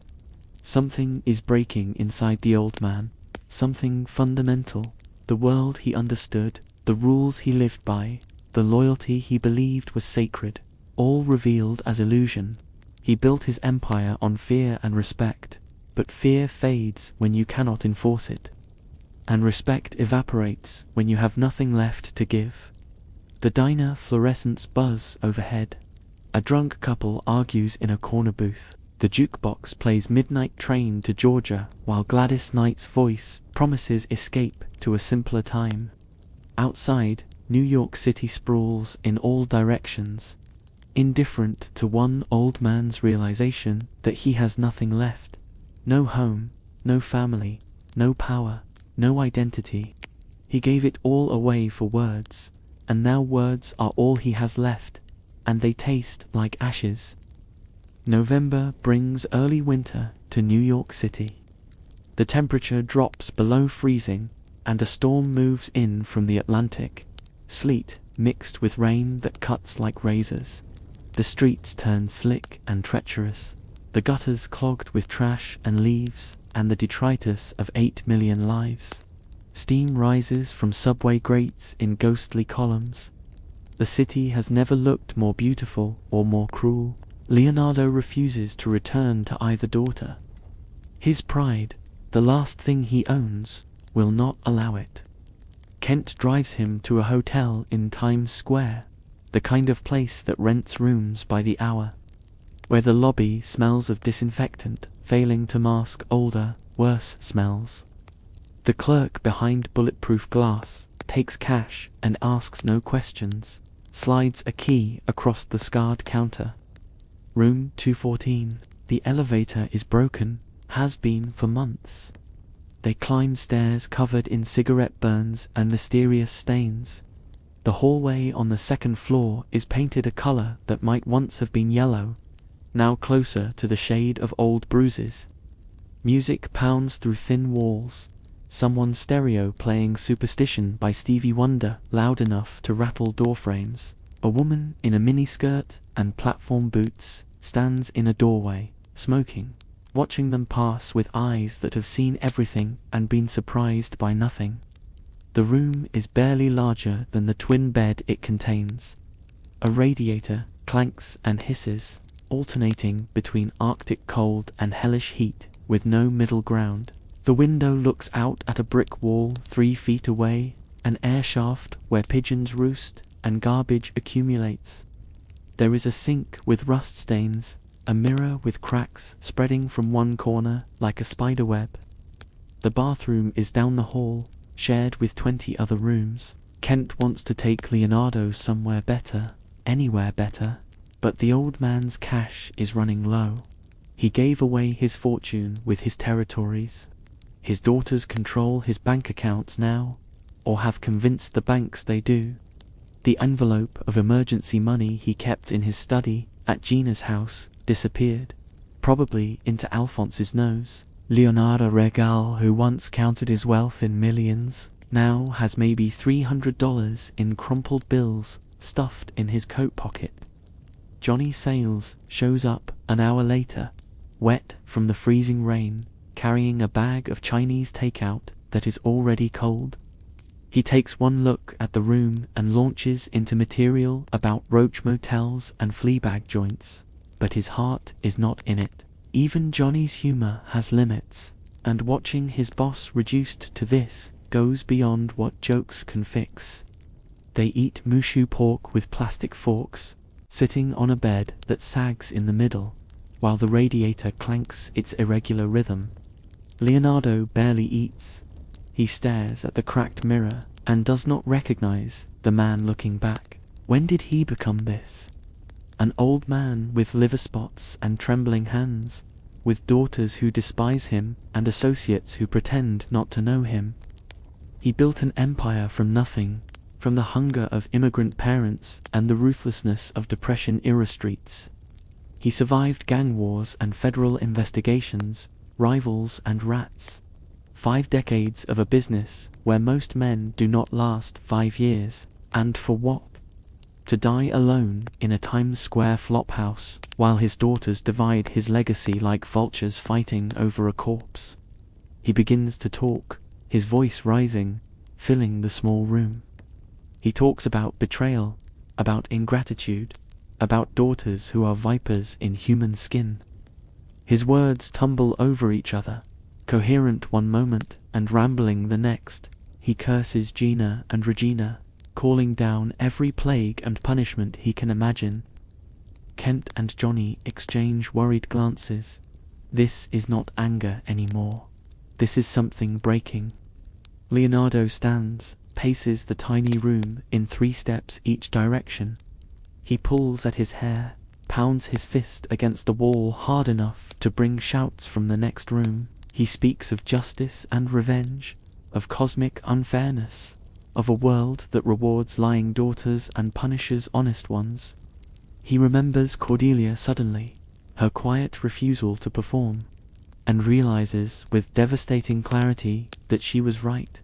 Something is breaking inside the old man, something fundamental. The world he understood, the rules he lived by, the loyalty he believed was sacred, all revealed as illusion. He built his empire on fear and respect, but fear fades when you cannot enforce it, and respect evaporates when you have nothing left to give. The diner fluorescents buzz overhead. A drunk couple argues in a corner booth. The jukebox plays Midnight Train to Georgia, while Gladys Knight's voice promises escape to a simpler time. Outside, New York City sprawls in all directions, indifferent to one old man's realization that he has nothing left. No home, no family, no power, no identity. He gave it all away for words, and now words are all he has left, and they taste like ashes. November brings early winter to New York City. The temperature drops below freezing, and a storm moves in from the Atlantic, sleet mixed with rain that cuts like razors. The streets turn slick and treacherous, the gutters clogged with trash and leaves, and the detritus of 8 million lives. Steam rises from subway grates in ghostly columns. The city has never looked more beautiful or more cruel. Leonardo refuses to return to either daughter. His pride, the last thing he owns, will not allow it. Kent drives him to a hotel in Times Square, the kind of place that rents rooms by the hour, where the lobby smells of disinfectant, failing to mask older, worse smells. The clerk behind bulletproof glass takes cash and asks no questions, slides a key across the scarred counter. Room 214. The elevator is broken, has been for months. They climb stairs covered in cigarette burns and mysterious stains. The hallway on the second floor is painted a color that might once have been yellow, now closer to the shade of old bruises. Music pounds through thin walls, someone's stereo playing Superstition by Stevie Wonder loud enough to rattle doorframes. A woman in a miniskirt and platform boots stands in a doorway, smoking, watching them pass with eyes that have seen everything and been surprised by nothing. The room is barely larger than the twin bed it contains. A radiator clanks and hisses, alternating between Arctic cold and hellish heat with no middle ground. The window looks out at a brick wall 3 feet away, an air shaft where pigeons roost and garbage accumulates. There is a sink with rust stains, a mirror with cracks spreading from one corner like a spider web. The bathroom is down the hall, shared with 20 other rooms. Kent wants to take Leonardo somewhere better, anywhere better, but the old man's cash is running low. He gave away his fortune with his territories. His daughters control his bank accounts now, or have convinced the banks they do. The envelope of emergency money he kept in his study at Gina's house disappeared, probably into Alphonse's nose. Leonardo Regal, who once counted his wealth in millions, now has maybe $300 in crumpled bills stuffed in his coat pocket. Johnny Sayles shows up an hour later, wet from the freezing rain, carrying a bag of Chinese takeout that is already cold. He takes one look at the room and launches into material about roach motels and fleabag joints, but his heart is not in it. Even Johnny's humor has limits, and watching his boss reduced to this goes beyond what jokes can fix. They eat mushu pork with plastic forks, sitting on a bed that sags in the middle, while the radiator clanks its irregular rhythm. Leonardo barely eats. He stares at the cracked mirror and does not recognize the man looking back. When did he become this? An old man with liver spots and trembling hands, with daughters who despise him and associates who pretend not to know him. He built an empire from nothing, from the hunger of immigrant parents and the ruthlessness of Depression-era streets. He survived gang wars and federal investigations, rivals and rats. 5 decades of a business where most men do not last 5 years, and for what? To die alone in a Times Square flophouse, while his daughters divide his legacy like vultures fighting over a corpse. He begins to talk, his voice rising, filling the small room. He talks about betrayal, about ingratitude, about daughters who are vipers in human skin. His words tumble over each other, coherent one moment and rambling the next. He curses Gina and Regina, calling down every plague and punishment he can imagine. Kent and Johnny exchange worried glances. This is not anger anymore. This is something breaking. Leonardo stands, paces the tiny room in 3 steps each direction. He pulls at his hair, pounds his fist against the wall hard enough to bring shouts from the next room. He speaks of justice and revenge, of cosmic unfairness, of a world that rewards lying daughters and punishes honest ones. He remembers Cordelia suddenly, her quiet refusal to perform, and realizes with devastating clarity that she was right.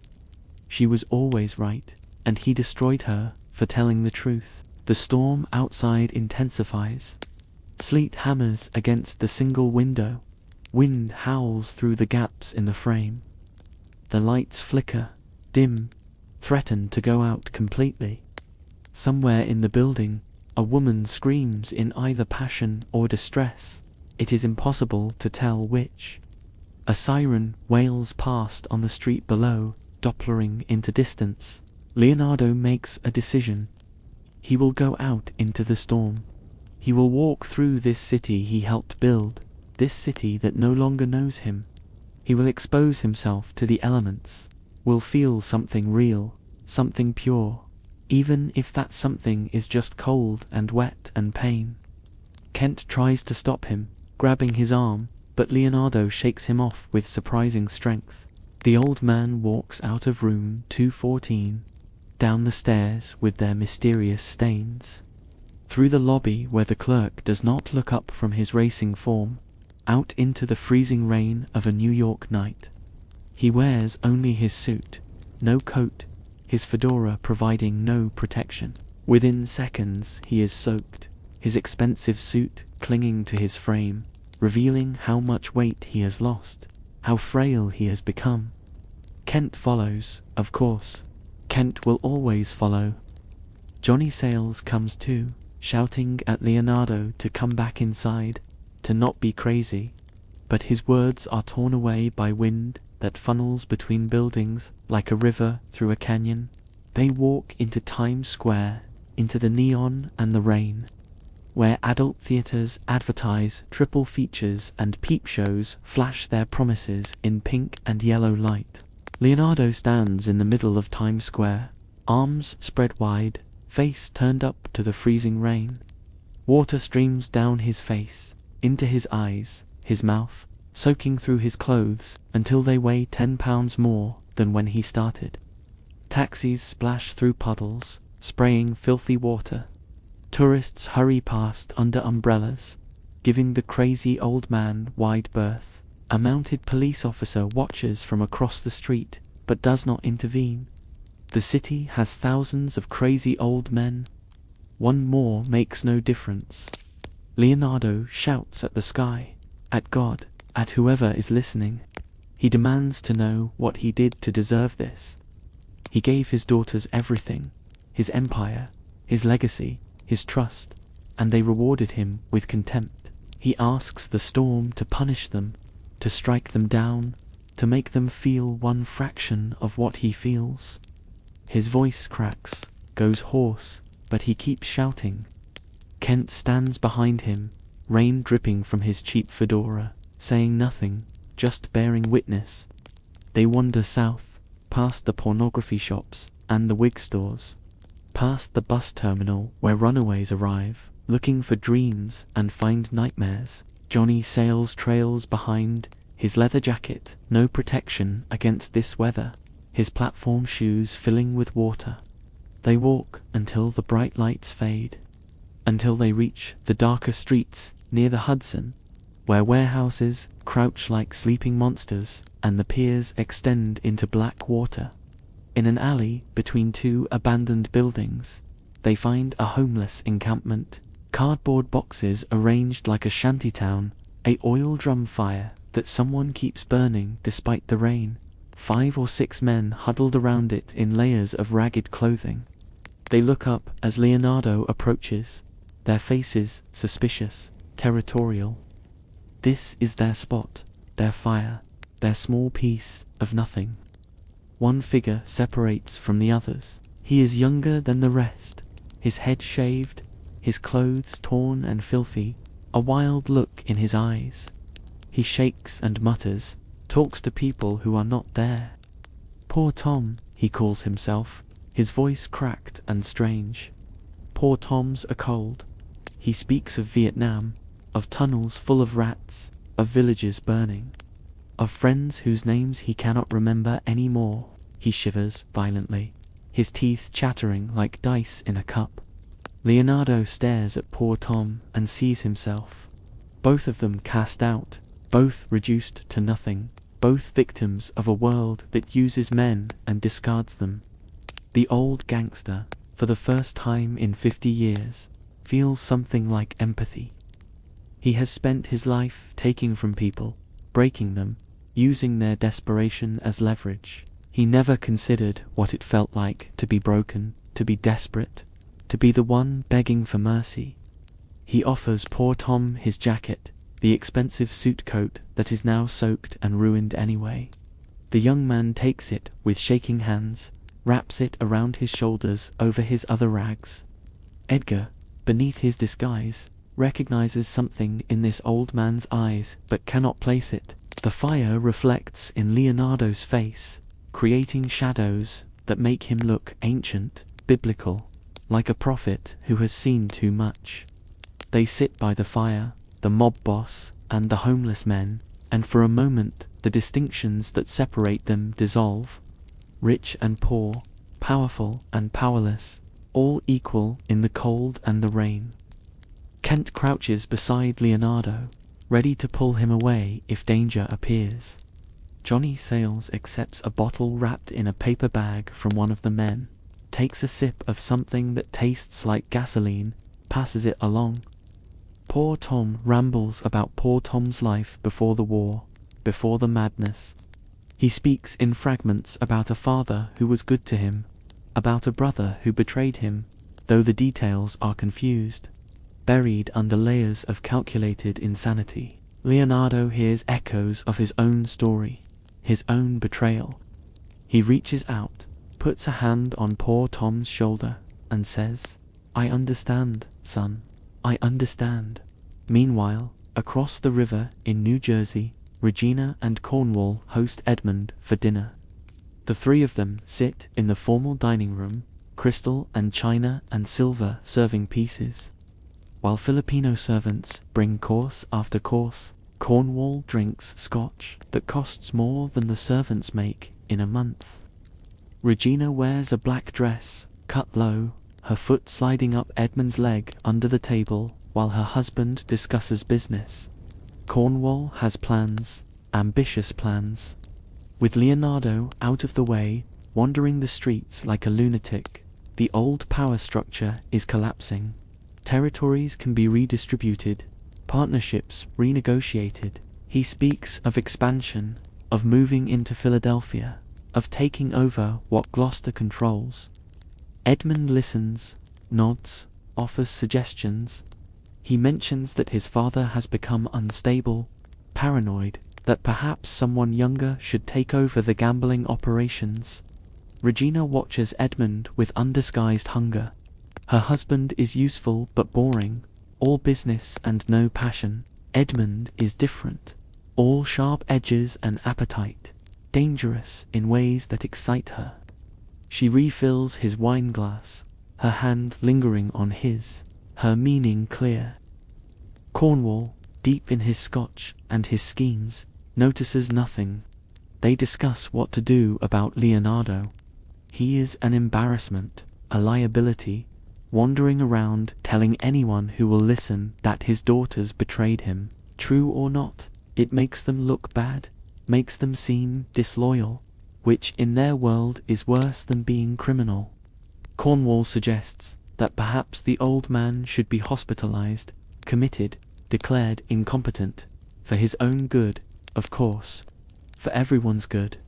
She was always right, and he destroyed her for telling the truth. The storm outside intensifies. Sleet hammers against the single window. Wind howls through the gaps in the frame. The lights flicker, dim, threaten to go out completely. Somewhere in the building, a woman screams in either passion or distress. It is impossible to tell which. A siren wails past on the street below, dopplering into distance. Leonardo makes a decision. He will go out into the storm. He will walk through this city he helped build, this city that no longer knows him. He will expose himself to the elements, will feel something real, something pure, even if that something is just cold and wet and pain. Kent tries to stop him, grabbing his arm, but Leonardo shakes him off with surprising strength. The old man walks out of room 214, down the stairs with their mysterious stains, through the lobby where the clerk does not look up from his racing form, out into the freezing rain of a New York night. He wears only his suit, no coat, his fedora providing no protection. Within seconds he is soaked, his expensive suit clinging to his frame, revealing how much weight he has lost, how frail he has become. Kent follows, of course. Kent will always follow. Johnny Sayles comes too, shouting at Leonardo to come back inside, to not be crazy, but his words are torn away by wind that funnels between buildings like a river through a canyon. They walk into Times Square, into the neon and the rain, where adult theaters advertise triple features and peep shows flash their promises in pink and yellow light. Leonardo stands in the middle of Times Square, arms spread wide, face turned up to the freezing rain. Water streams down his face, into his eyes, his mouth, soaking through his clothes until they weigh 10 pounds more than when he started. Taxis splash through puddles, spraying filthy water. Tourists hurry past under umbrellas, giving the crazy old man wide berth. A mounted police officer watches from across the street, but does not intervene. The city has thousands of crazy old men. One more makes no difference. Leonardo shouts at the sky, at God, at whoever is listening. He demands to know what he did to deserve this. He gave his daughters everything, his empire, his legacy, his trust, and they rewarded him with contempt. He asks the storm to punish them, to strike them down, to make them feel one fraction of what he feels. His voice cracks, goes hoarse, but he keeps shouting. Kent stands behind him, rain dripping from his cheap fedora, saying nothing, just bearing witness. They wander south, past the pornography shops and the wig stores, past the bus terminal where runaways arrive, looking for dreams and find nightmares. Johnny Sayles trails behind, his leather jacket, no protection against this weather, his platform shoes filling with water. They walk until the bright lights fade, until they reach the darker streets near the Hudson, where warehouses crouch like sleeping monsters and the piers extend into black water. In an alley between two abandoned buildings, they find a homeless encampment, cardboard boxes arranged like a shantytown, a oil drum fire that someone keeps burning despite the rain, 5 or 6 men huddled around it in layers of ragged clothing. They look up as Leonardo approaches, their faces suspicious, territorial. This is their spot, their fire, their small piece of nothing. One figure separates from the others. He is younger than the rest, his head shaved, his clothes torn and filthy, a wild look in his eyes. He shakes and mutters, talks to people who are not there. Poor Tom, he calls himself, his voice cracked and strange. Poor Tom's a cold. He speaks of Vietnam, of tunnels full of rats, of villages burning, of friends whose names he cannot remember any more. He shivers violently, his teeth chattering like dice in a cup. Leonardo stares at poor Tom and sees himself. Both of them cast out, both reduced to nothing, both victims of a world that uses men and discards them. The old gangster, for the first time in 50 years, feels something like empathy. He has spent his life taking from people, breaking them, using their desperation as leverage. He never considered what it felt like to be broken, to be desperate, to be the one begging for mercy. He offers poor Tom his jacket, the expensive suit coat that is now soaked and ruined anyway. The young man takes it with shaking hands, wraps it around his shoulders over his other rags. Edgar, beneath his disguise, recognizes something in this old man's eyes but cannot place it. The fire reflects in Leonardo's face, creating shadows that make him look ancient, biblical, like a prophet who has seen too much. They sit by the fire, the mob boss and the homeless men, and for a moment the distinctions that separate them dissolve. Rich and poor, powerful and powerless, all equal in the cold and the rain. Kent crouches beside Leonardo, ready to pull him away if danger appears. Johnny Sayles accepts a bottle wrapped in a paper bag from one of the men, takes a sip of something that tastes like gasoline, passes it along. Poor Tom rambles about poor Tom's life before the war, before the madness. He speaks in fragments about a father who was good to him, about a brother who betrayed him, though the details are confused, buried under layers of calculated insanity. Leonardo hears echoes of his own story, his own betrayal. He reaches out, puts a hand on poor Tom's shoulder, and says, "I understand, son, I understand." Meanwhile, across the river in New Jersey, Regina and Cornwall host Edmund for dinner. The three of them sit in the formal dining room, crystal and china and silver serving pieces. While Filipino servants bring course after course, Cornwall drinks scotch that costs more than the servants make in a month. Regina wears a black dress, cut low, her foot sliding up Edmund's leg under the table while her husband discusses business. Cornwall has plans, ambitious plans. With Leonardo out of the way, wandering the streets like a lunatic, the old power structure is collapsing. Territories can be redistributed, partnerships renegotiated. He speaks of expansion, of moving into Philadelphia, of taking over what Gloucester controls. Edmund listens, nods, offers suggestions. He mentions that his father has become unstable, paranoid, that perhaps someone younger should take over the gambling operations. Regina watches Edmund with undisguised hunger. Her husband is useful but boring, all business and no passion. Edmund is different, all sharp edges and appetite, dangerous in ways that excite her. She refills his wine glass, her hand lingering on his, her meaning clear. Cornwall, deep in his Scotch and his schemes, notices nothing. They discuss what to do about Leonardo. He is an embarrassment, a liability, wandering around telling anyone who will listen that his daughters betrayed him. True or not, it makes them look bad, makes them seem disloyal, which in their world is worse than being criminal. Cornwall suggests that perhaps the old man should be hospitalized, committed, declared incompetent, for his own good, of course, for everyone's good.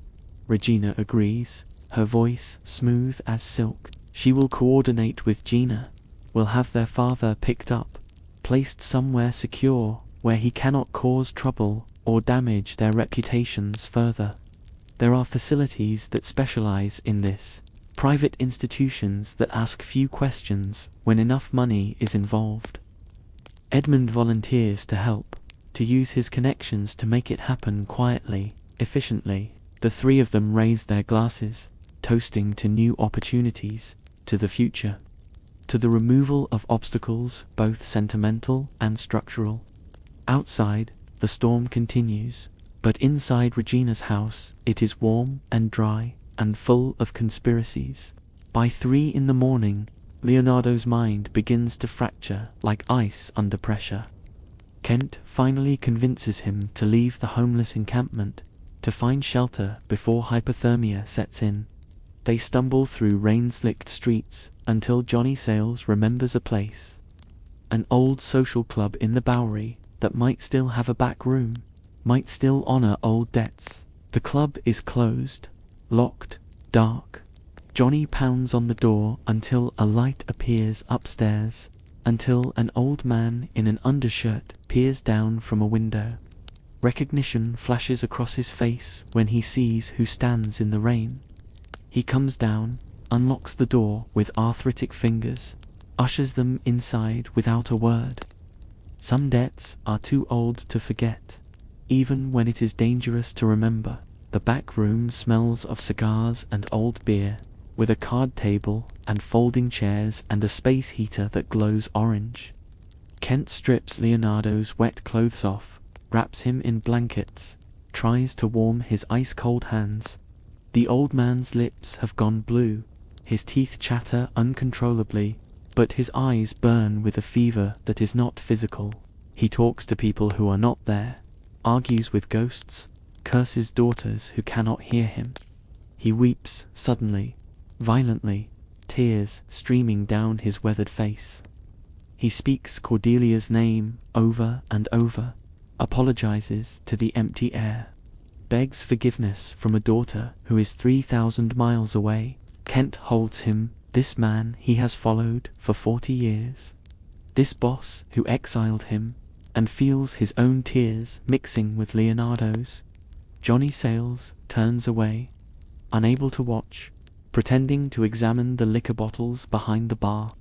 Regina agrees, her voice smooth as silk. She will coordinate with Gina, will have their father picked up, placed somewhere secure where he cannot cause trouble or damage their reputations further. There are facilities that specialize in this, private institutions that ask few questions when enough money is involved. Edmund volunteers to help, to use his connections to make it happen quietly, efficiently. The three of them raise their glasses, toasting to new opportunities, to the future, to the removal of obstacles both sentimental and structural. Outside, the storm continues, but inside Regina's house it is warm and dry and full of conspiracies. By 3 in the morning, Leonardo's mind begins to fracture like ice under pressure. Kent finally convinces him to leave the homeless encampment, to find shelter before hypothermia sets in. They stumble through rain-slicked streets until Johnny Sayles remembers a place. An old social club in the Bowery that might still have a back room, might still honor old debts. The club is closed, locked, dark. Johnny pounds on the door until a light appears upstairs, until an old man in an undershirt peers down from a window. Recognition flashes across his face when he sees who stands in the rain. He comes down, unlocks the door with arthritic fingers, ushers them inside without a word. Some debts are too old to forget, even when it is dangerous to remember. The back room smells of cigars and old beer, with a card table and folding chairs and a space heater that glows orange. Kent strips Leonardo's wet clothes off, wraps him in blankets, tries to warm his ice-cold hands. The old man's lips have gone blue, his teeth chatter uncontrollably, but his eyes burn with a fever that is not physical. He talks to people who are not there, argues with ghosts, curses daughters who cannot hear him. He weeps suddenly, violently, tears streaming down his weathered face. He speaks Cordelia's name over and over, apologizes to the empty air, begs forgiveness from a daughter who is 3,000 miles away. Kent holds him, this man he has followed for 40 years, this boss who exiled him, and feels his own tears mixing with Leonardo's. Johnny Sayles turns away, unable to watch, pretending to examine the liquor bottles behind the bar.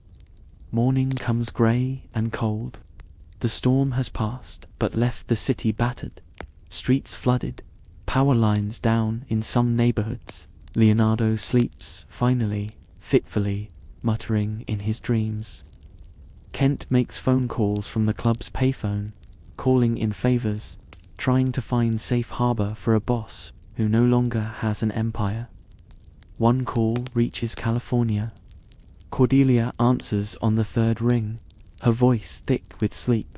Morning comes grey and cold. The storm has passed, but left the city battered, streets flooded, power lines down in some neighborhoods. Leonardo sleeps, finally, fitfully, muttering in his dreams. Kent makes phone calls from the club's payphone, calling in favors, trying to find safe harbor for a boss who no longer has an empire. One call reaches California. Cordelia answers on the third ring, her voice thick with sleep,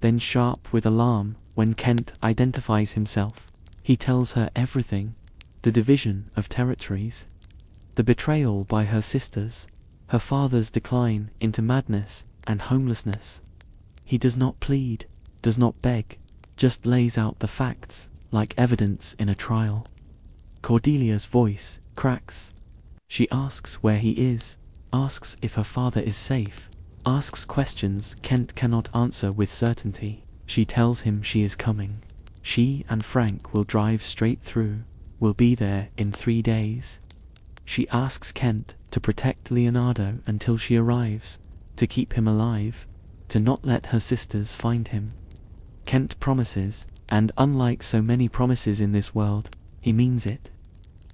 then sharp with alarm when Kent identifies himself. He tells her everything, the division of territories, the betrayal by her sisters, her father's decline into madness and homelessness. He does not plead, does not beg, just lays out the facts, like evidence in a trial. Cordelia's voice cracks. She asks where he is, asks if her father is safe, asks questions Kent cannot answer with certainty. She tells him she is coming. She and Frank will drive straight through, will be there in 3 days. She asks Kent to protect Leonardo until she arrives, to keep him alive, to not let her sisters find him. Kent promises, and unlike so many promises in this world, he means it.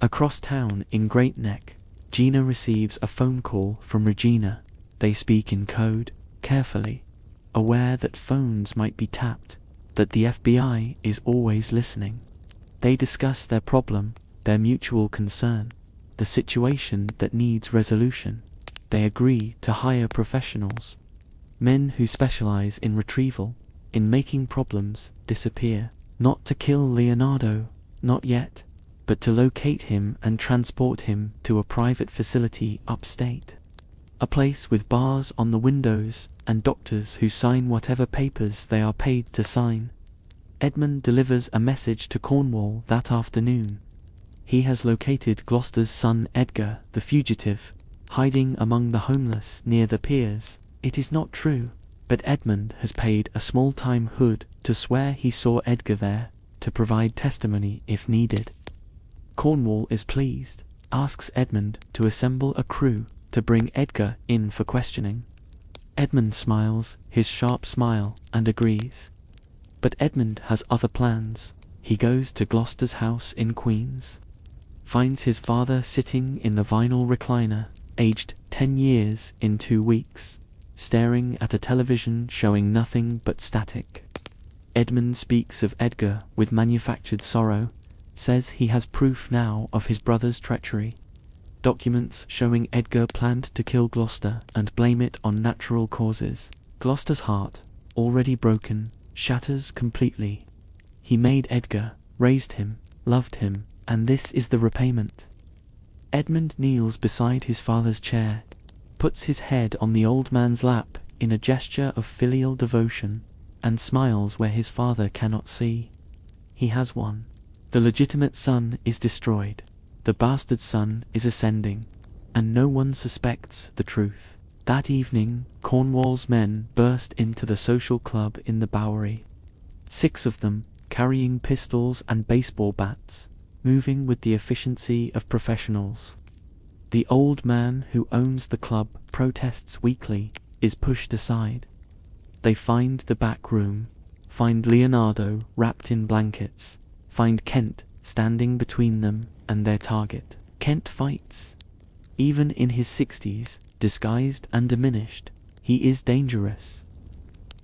Across town in Great Neck, Gina receives a phone call from Regina. They speak in code, carefully, aware that phones might be tapped, that the FBI is always listening. They discuss their problem, their mutual concern, the situation that needs resolution. They agree to hire professionals, men who specialize in retrieval, in making problems disappear, not to kill Leonardo, not yet, but to locate him and transport him to a private facility upstate. A place with bars on the windows and doctors who sign whatever papers they are paid to sign. Edmund delivers a message to Cornwall that afternoon. He has located Gloucester's son Edgar, the fugitive, hiding among the homeless near the piers. It is not true, but Edmund has paid a small-time hood to swear he saw Edgar there, to provide testimony if needed. Cornwall is pleased, asks Edmund to assemble a crew to bring Edgar in for questioning. Edmund smiles his sharp smile and agrees. But Edmund has other plans. He goes to Gloucester's house in Queens, finds his father sitting in the vinyl recliner, aged 10 years in 2 weeks, staring at a television showing nothing but static. Edmund speaks of Edgar with manufactured sorrow, says he has proof now of his brother's treachery. Documents showing Edgar planned to kill Gloucester and blame it on natural causes. Gloucester's heart, already broken, shatters completely. He made Edgar, raised him, loved him, and this is the repayment. Edmund kneels beside his father's chair, puts his head on the old man's lap in a gesture of filial devotion, and smiles where his father cannot see. He has won. The legitimate son is destroyed. The bastard son is ascending, and no one suspects the truth. That evening, Cornwall's men burst into the social club in the Bowery. 6 of them, carrying pistols and baseball bats, moving with the efficiency of professionals. The old man who owns the club protests weakly, is pushed aside. They find the back room, find Leonardo wrapped in blankets, find Kent standing between them and their target. Kent fights. Even in his 60s, disguised and diminished, he is dangerous.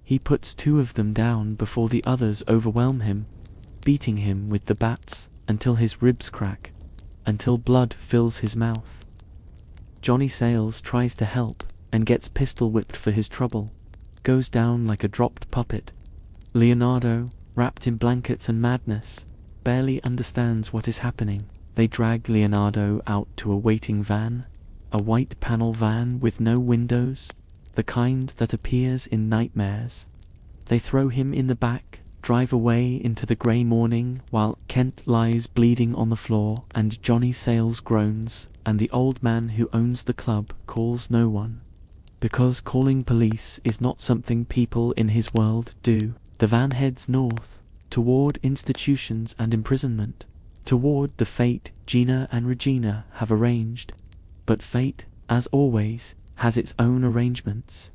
He puts 2 of them down before the others overwhelm him, beating him with the bats until his ribs crack, until blood fills his mouth. Johnny Sayles tries to help and gets pistol whipped for his trouble, goes down like a dropped puppet. Leonardo, wrapped in blankets and madness, barely understands what is happening. They drag Leonardo out to a waiting van, a white panel van with no windows, the kind that appears in nightmares. They throw him in the back, drive away into the grey morning while Kent lies bleeding on the floor and Johnny Sayles groans, and the old man who owns the club calls no one. Because calling police is not something people in his world do. The van heads north, toward institutions and imprisonment, toward the fate Gina and Regina have arranged. But fate, as always, has its own arrangements.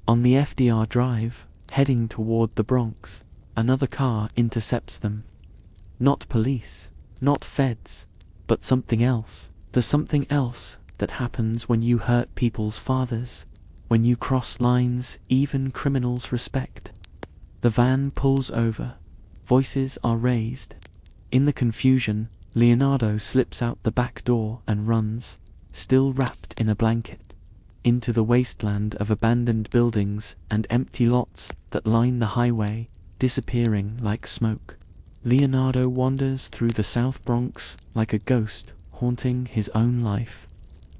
On the FDR Drive, heading toward the Bronx, another car intercepts them. Not police, not feds, but something else. The something else that happens when you hurt people's fathers, when you cross lines even criminals respect. The van pulls over. Voices are raised. In the confusion, Leonardo slips out the back door and runs, still wrapped in a blanket, into the wasteland of abandoned buildings and empty lots that line the highway, disappearing like smoke. Leonardo wanders through the South Bronx like a ghost haunting his own life.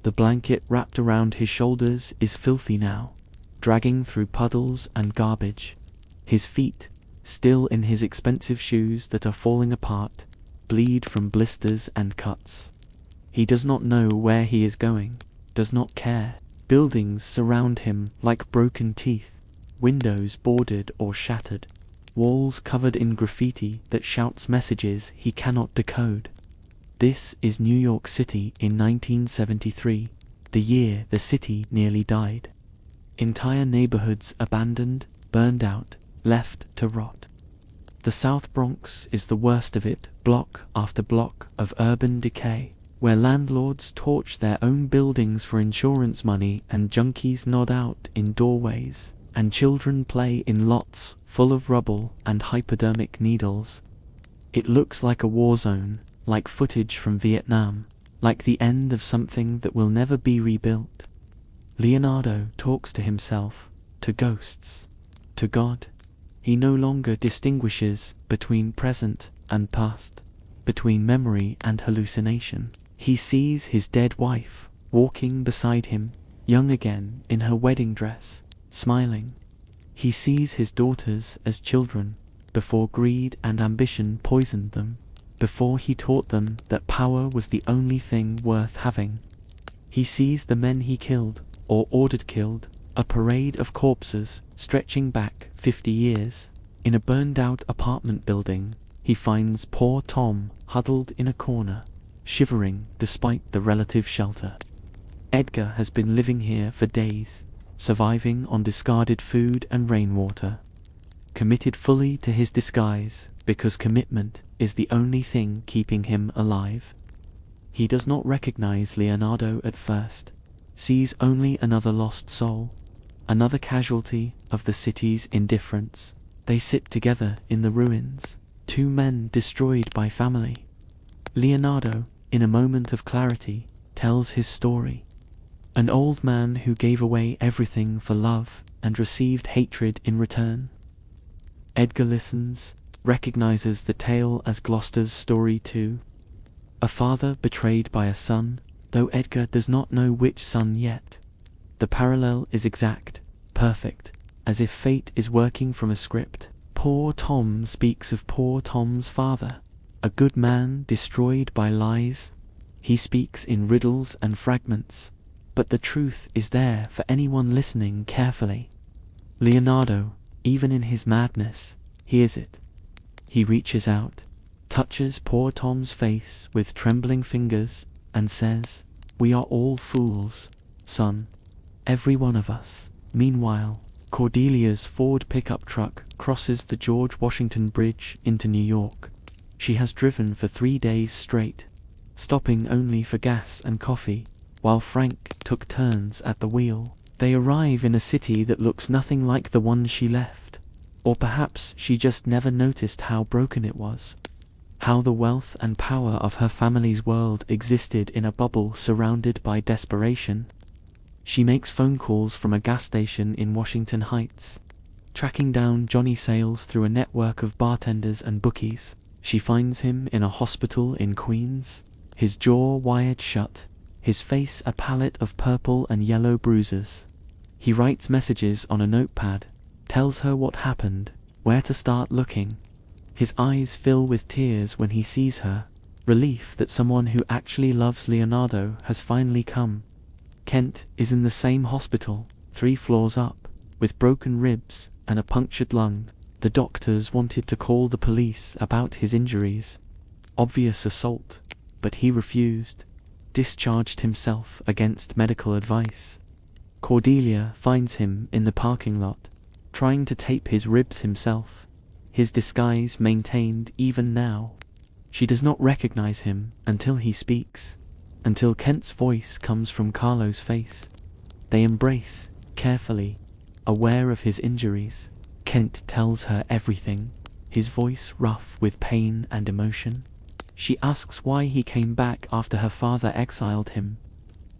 The blanket wrapped around his shoulders is filthy now, dragging through puddles and garbage. His feet, still in his expensive shoes that are falling apart, bleed from blisters and cuts. He does not know where he is going, does not care. Buildings surround him like broken teeth, windows boarded or shattered, walls covered in graffiti that shouts messages he cannot decode. This is New York City in 1973, the year the city nearly died. Entire neighborhoods abandoned, burned out, left to rot. The South Bronx is the worst of it, block after block of urban decay, where landlords torch their own buildings for insurance money and junkies nod out in doorways, and children play in lots full of rubble and hypodermic needles. It looks like a war zone, like footage from Vietnam, like the end of something that will never be rebuilt. Leonardo talks to himself, to ghosts, to God. He no longer distinguishes between present and past, between memory and hallucination. He sees his dead wife walking beside him, young again in her wedding dress, smiling. He sees his daughters as children, before greed and ambition poisoned them, before he taught them that power was the only thing worth having. He sees the men he killed, or ordered killed, a parade of corpses stretching back 50 years. In a burned-out apartment building, he finds poor Tom huddled in a corner, shivering despite the relative shelter. Edgar has been living here for days, surviving on discarded food and rainwater, committed fully to his disguise because commitment is the only thing keeping him alive. He does not recognize Leonardo at first, sees only another lost soul, another casualty of the city's indifference. They sit together in the ruins, two men destroyed by family. Leonardo, in a moment of clarity, tells his story. An old man who gave away everything for love and received hatred in return. Edgar listens, recognizes the tale as Gloucester's story too. A father betrayed by a son, though Edgar does not know which son yet. The parallel is exact, perfect, as if fate is working from a script. Poor Tom speaks of poor Tom's father, a good man destroyed by lies. He speaks in riddles and fragments, but the truth is there for anyone listening carefully. Leonardo, even in his madness, hears it. He reaches out, touches poor Tom's face with trembling fingers, and says, "We are all fools, son. Every one of us." Meanwhile, Cordelia's Ford pickup truck crosses the George Washington Bridge into New York. She has driven for 3 days straight, stopping only for gas and coffee, while Frank took turns at the wheel. They arrive in a city that looks nothing like the one she left, or perhaps she just never noticed how broken it was, how the wealth and power of her family's world existed in a bubble surrounded by desperation. She makes phone calls from a gas station in Washington Heights, tracking down Johnny Sales through a network of bartenders and bookies. She finds him in a hospital in Queens, his jaw wired shut, his face a palette of purple and yellow bruises. He writes messages on a notepad, tells her what happened, where to start looking. His eyes fill with tears when he sees her, relief that someone who actually loves Leonardo has finally come. Kent is in the same hospital, 3 floors up, with broken ribs and a punctured lung. The doctors wanted to call the police about his injuries. Obvious assault, but he refused, discharged himself against medical advice. Cordelia finds him in the parking lot, trying to tape his ribs himself, his disguise maintained even now. She does not recognize him until he speaks, until Kent's voice comes from Carlo's face. They embrace, carefully, aware of his injuries. Kent tells her everything, his voice rough with pain and emotion. She asks why he came back after her father exiled him.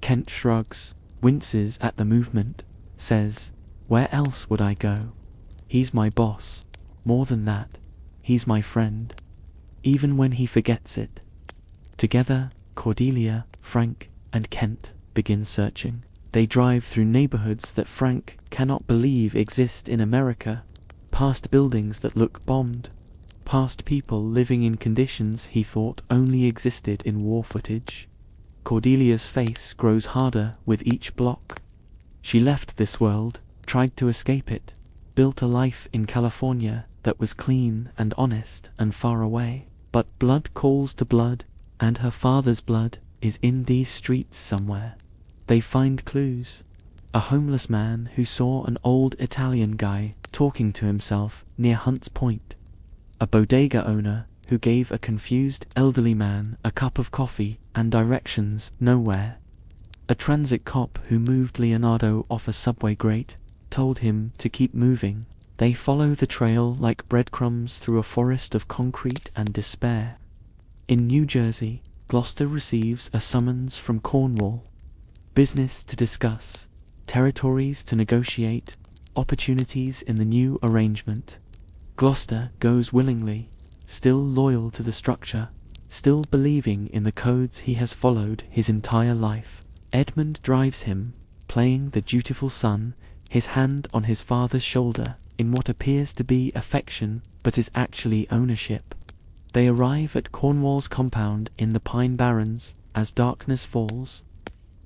Kent shrugs, winces at the movement, says, "Where else would I go? He's my boss. More than that, he's my friend." Even when he forgets it. Together, Cordelia, Frank, and Kent begin searching. They drive through neighborhoods that Frank cannot believe exist in America. past buildings that look bombed, past people living in conditions he thought only existed in war footage. Cordelia's face grows harder with each block. She left this world, tried to escape it, built a life in California that was clean and honest and far away. But blood calls to blood, and her father's blood is in these streets somewhere. They find clues. A homeless man who saw an old Italian guy talking to himself near Hunt's Point. A bodega owner who gave a confused elderly man a cup of coffee and directions nowhere. A transit cop who moved Leonardo off a subway grate, told him to keep moving. They follow the trail like breadcrumbs through a forest of concrete and despair. In New Jersey, Gloucester receives a summons from Cornwall. Business to discuss, territories to negotiate, opportunities in the new arrangement. Gloucester goes willingly, still loyal to the structure, still believing in the codes he has followed his entire life. Edmund drives him, playing the dutiful son, his hand on his father's shoulder, in what appears to be affection but is actually ownership. They arrive at Cornwall's compound in the Pine Barrens as darkness falls.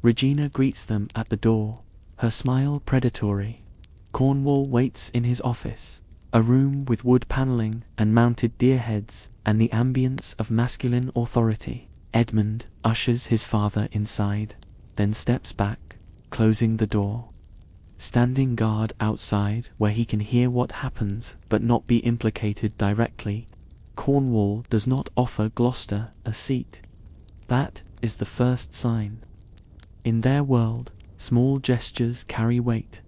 Regina greets them at the door, her smile predatory. Cornwall waits in his office, a room with wood paneling and mounted deer heads and the ambience of masculine authority. Edmund ushers his father inside, then steps back, closing the door. Standing guard outside where he can hear what happens but not be implicated directly, Cornwall does not offer Gloucester a seat. That is the first sign. In their world, small gestures carry weight,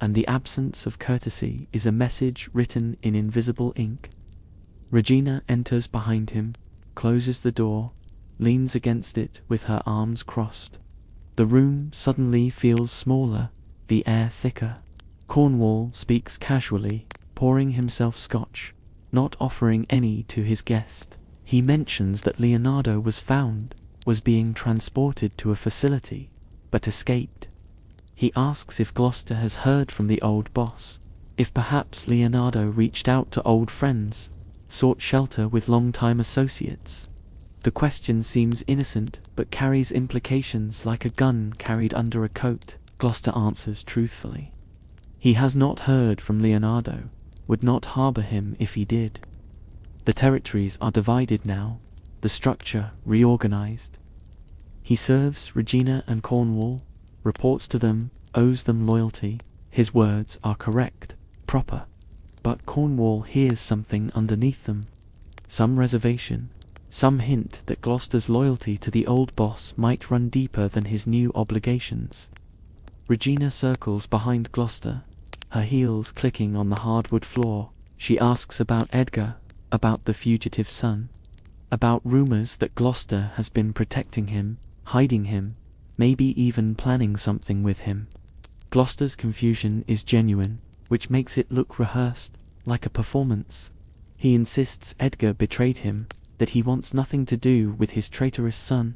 and the absence of courtesy is a message written in invisible ink. Regina enters behind him, closes the door, leans against it with her arms crossed. The room suddenly feels smaller, the air thicker. Cornwall speaks casually, pouring himself scotch, not offering any to his guest. He mentions that Leonardo was found, was being transported to a facility, but escaped. He asks if Gloucester has heard from the old boss, if perhaps Leonardo reached out to old friends, sought shelter with long-time associates. The question seems innocent, but carries implications like a gun carried under a coat. Gloucester answers truthfully. He has not heard from Leonardo, would not harbour him if he did. The territories are divided now, the structure reorganized. He serves Regina and Cornwall, reports to them, owes them loyalty. His words are correct, proper. But Cornwall hears something underneath them. Some reservation, some hint that Gloucester's loyalty to the old boss might run deeper than his new obligations. Regina circles behind Gloucester, her heels clicking on the hardwood floor. She asks about Edgar, about the fugitive son, about rumors that Gloucester has been protecting him, hiding him, maybe even planning something with him. Gloucester's confusion is genuine, which makes it look rehearsed, like a performance. He insists Edgar betrayed him, that he wants nothing to do with his traitorous son.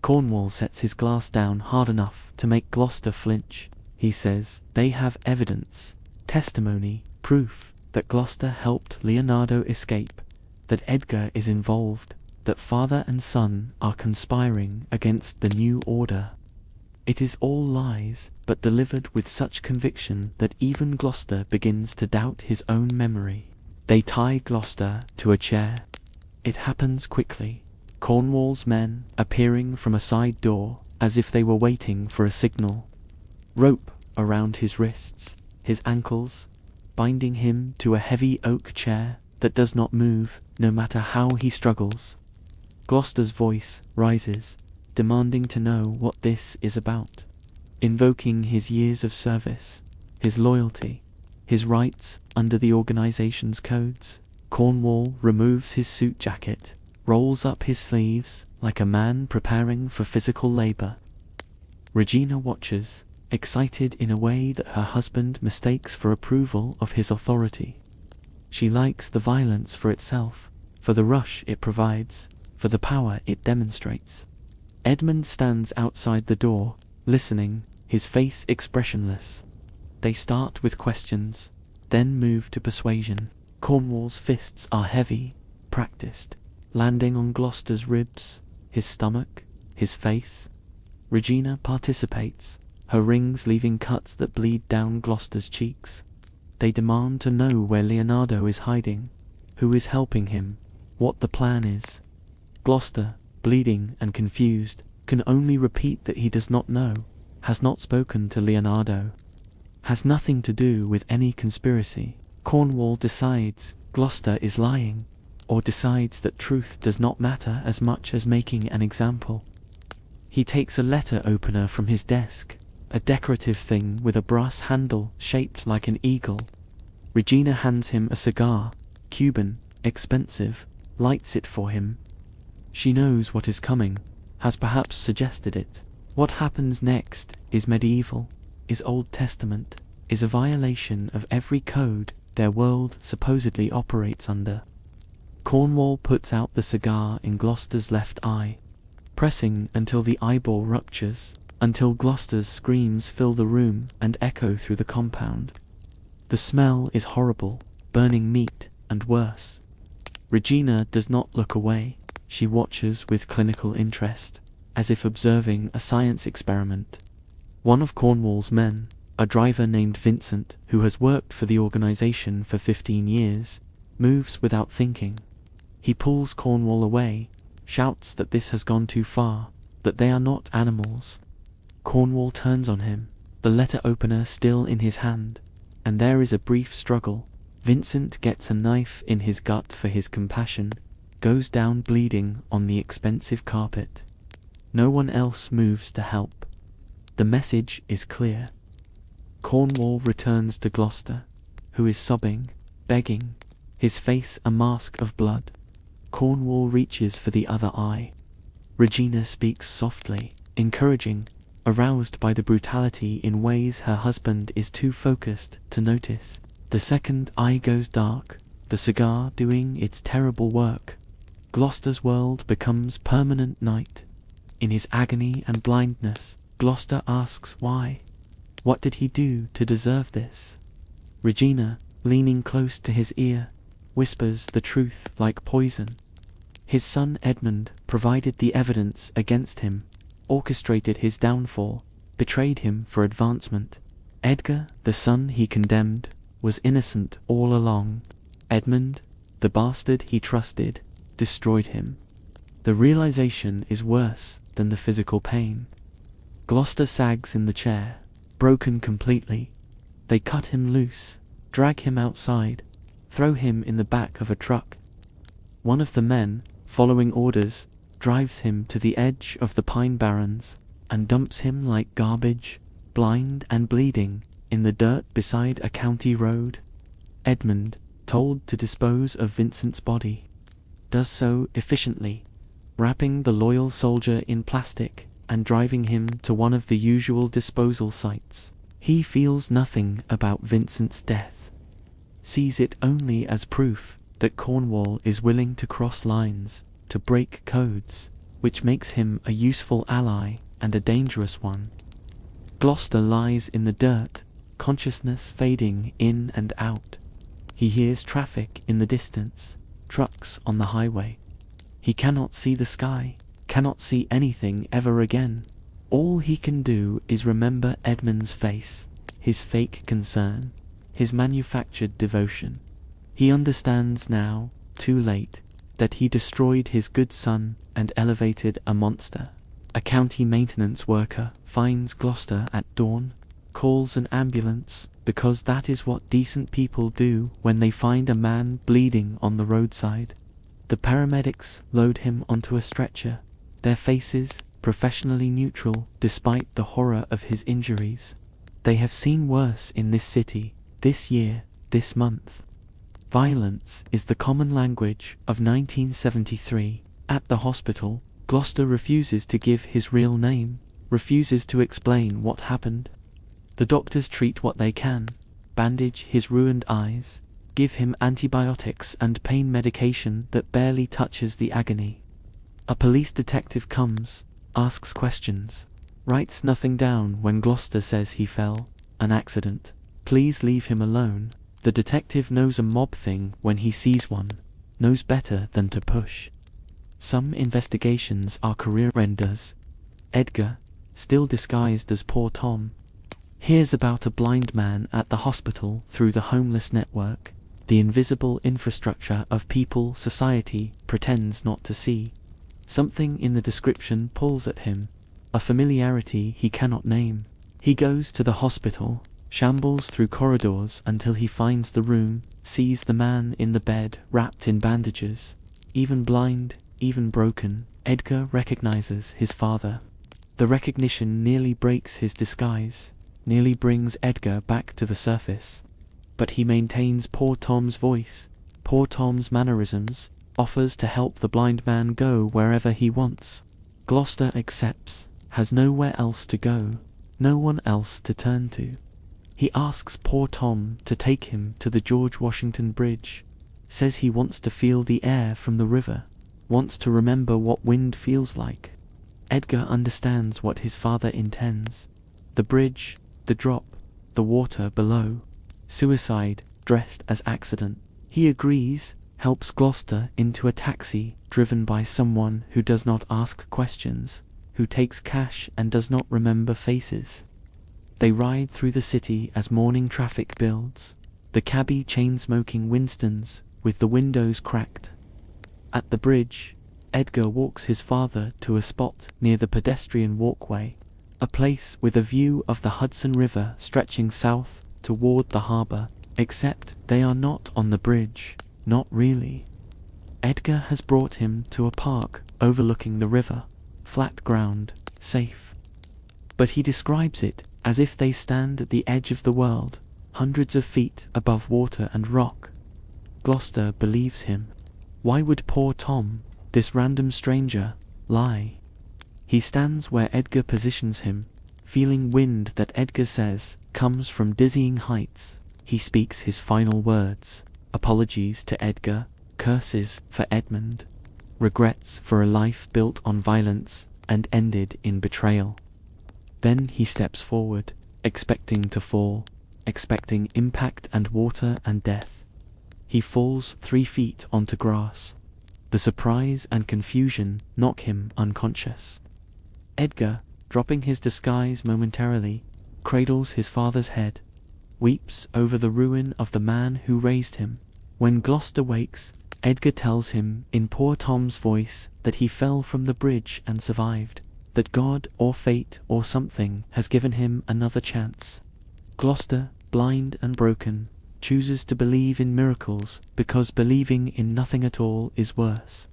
Cornwall sets his glass down hard enough to make Gloucester flinch. He says they have evidence, testimony, proof that Gloucester helped Leonardo escape, that Edgar is involved, that father and son are conspiring against the new order. It is all lies, but delivered with such conviction that even Gloucester begins to doubt his own memory. They tie Gloucester to a chair. It happens quickly. Cornwall's men appearing from a side door as if they were waiting for a signal. Rope around his wrists, his ankles, binding him to a heavy oak chair that does not move no matter how he struggles. Gloucester's voice rises, demanding to know what this is about, invoking his years of service, his loyalty, his rights under the organization's codes. Cornwall removes his suit jacket, rolls up his sleeves like a man preparing for physical labor. Regina watches, excited in a way that her husband mistakes for approval of his authority. She likes the violence for itself, for the rush it provides, for the power it demonstrates. Edmund stands outside the door, listening, his face expressionless. They start with questions. then move to persuasion. Cornwall's fists are heavy, practiced, landing on Gloucester's ribs, his stomach, his face. Regina participates, her rings leaving cuts that bleed down Gloucester's cheeks. They demand to know where Leonardo is hiding, who is helping him, what the plan is. Gloucester, bleeding and confused, can only repeat that he does not know, has not spoken to Leonardo, has nothing to do with any conspiracy. Cornwall decides Gloucester is lying, or decides that truth does not matter as much as making an example. He takes a letter opener from his desk, a decorative thing with a brass handle shaped like an eagle. Regina hands him a cigar, Cuban, expensive, lights it for him. She knows what is coming, has perhaps suggested it. What happens next is medieval, is Old Testament, is a violation of every code their world supposedly operates under. Cornwall puts out the cigar in Gloucester's left eye, pressing until the eyeball ruptures, until Gloucester's screams fill the room and echo through the compound. The smell is horrible, burning meat and worse. Regina does not look away. She watches with clinical interest, as if observing a science experiment. One of Cornwall's men, a driver named Vincent, who has worked for the organization for 15 years, moves without thinking. He pulls Cornwall away, shouts that this has gone too far, that they are not animals. Cornwall turns on him, the letter opener still in his hand, and there is a brief struggle. Vincent gets a knife in his gut for his compassion, goes down bleeding on the expensive carpet. No one else moves to help. The message is clear. Cornwall returns to Gloucester, who is sobbing, begging, his face a mask of blood. Cornwall reaches for the other eye. Regina speaks softly, encouraging, aroused by the brutality in ways her husband is too focused to notice. The second eye goes dark, the cigar doing its terrible work. Gloucester's world becomes permanent night. In his agony and blindness, Gloucester asks why. What did he do to deserve this? Regina, leaning close to his ear, whispers the truth like poison. His son Edmund provided the evidence against him, orchestrated his downfall, betrayed him for advancement. Edgar, the son he condemned, was innocent all along. Edmund, the bastard he trusted, destroyed him. The realization is worse than the physical pain. Gloucester sags in the chair, broken completely. They cut him loose, drag him outside, throw him in the back of a truck. One of the men, following orders, drives him to the edge of the Pine Barrens and dumps him like garbage, blind and bleeding, in the dirt beside a county road. Edmund, told to dispose of Vincent's body, does so efficiently, wrapping the loyal soldier in plastic and driving him to one of the usual disposal sites. He feels nothing about Vincent's death, sees it only as proof that Cornwall is willing to cross lines, to break codes, which makes him a useful ally and a dangerous one. Gloucester lies in the dirt, consciousness fading in and out. He hears traffic in the distance, trucks on the highway. He cannot see the sky, cannot see anything ever again. All he can do is remember Edmund's face, his fake concern, his manufactured devotion. He understands now, too late, that he destroyed his good son and elevated a monster. A county maintenance worker finds Gloucester at dawn, calls an ambulance, because that is what decent people do when they find a man bleeding on the roadside. The paramedics load him onto a stretcher, their faces professionally neutral despite the horror of his injuries. They have seen worse in this city, this year, this month. Violence is the common language of 1973. At the hospital, Gloucester refuses to give his real name, refuses to explain what happened. The doctors treat what they can, bandage his ruined eyes, give him antibiotics and pain medication that barely touches the agony. A police detective comes, asks questions, writes nothing down when Gloucester says he fell, an accident. Please leave him alone. The detective knows a mob thing when he sees one, knows better than to push. Some investigations are career enders. Edgar, still disguised as poor Tom, hears about a blind man at the hospital through the homeless network, the invisible infrastructure of people society pretends not to see. Something in the description pulls at him, a familiarity he cannot name. He goes to the hospital, shambles through corridors until he finds the room, sees the man in the bed wrapped in bandages. Even blind, even broken, Edgar recognizes his father. The recognition nearly breaks his disguise, nearly brings Edgar back to the surface. But he maintains poor Tom's voice, poor Tom's mannerisms, offers to help the blind man go wherever he wants. Gloucester accepts, has nowhere else to go, no one else to turn to. He asks poor Tom to take him to the George Washington Bridge, says he wants to feel the air from the river, wants to remember what wind feels like. Edgar understands what his father intends. The bridge, the drop, the water below. Suicide, dressed as accident. He agrees, helps Gloucester into a taxi driven by someone who does not ask questions, who takes cash and does not remember faces. They ride through the city as morning traffic builds, the cabbie chain-smoking Winstons with the windows cracked. At the bridge, Edgar walks his father to a spot near the pedestrian walkway, a place with a view of the Hudson River stretching south toward the harbor, except they are not on the bridge, not really. Edgar has brought him to a park overlooking the river, flat ground, safe. But he describes it as if they stand at the edge of the world, hundreds of feet above water and rock. Gloucester believes him. Why would poor Tom, this random stranger, lie? He stands where Edgar positions him, feeling wind that Edgar says comes from dizzying heights. He speaks his final words, apologies to Edgar, curses for Edmund, regrets for a life built on violence and ended in betrayal. Then he steps forward, expecting to fall, expecting impact and water and death. He falls 3 feet onto grass. The surprise and confusion knock him unconscious. Edgar, dropping his disguise momentarily, cradles his father's head, weeps over the ruin of the man who raised him. When Gloucester wakes, Edgar tells him in poor Tom's voice that he fell from the bridge and survived, that God or fate or something has given him another chance. Gloucester, blind and broken, chooses to believe in miracles because believing in nothing at all is worse.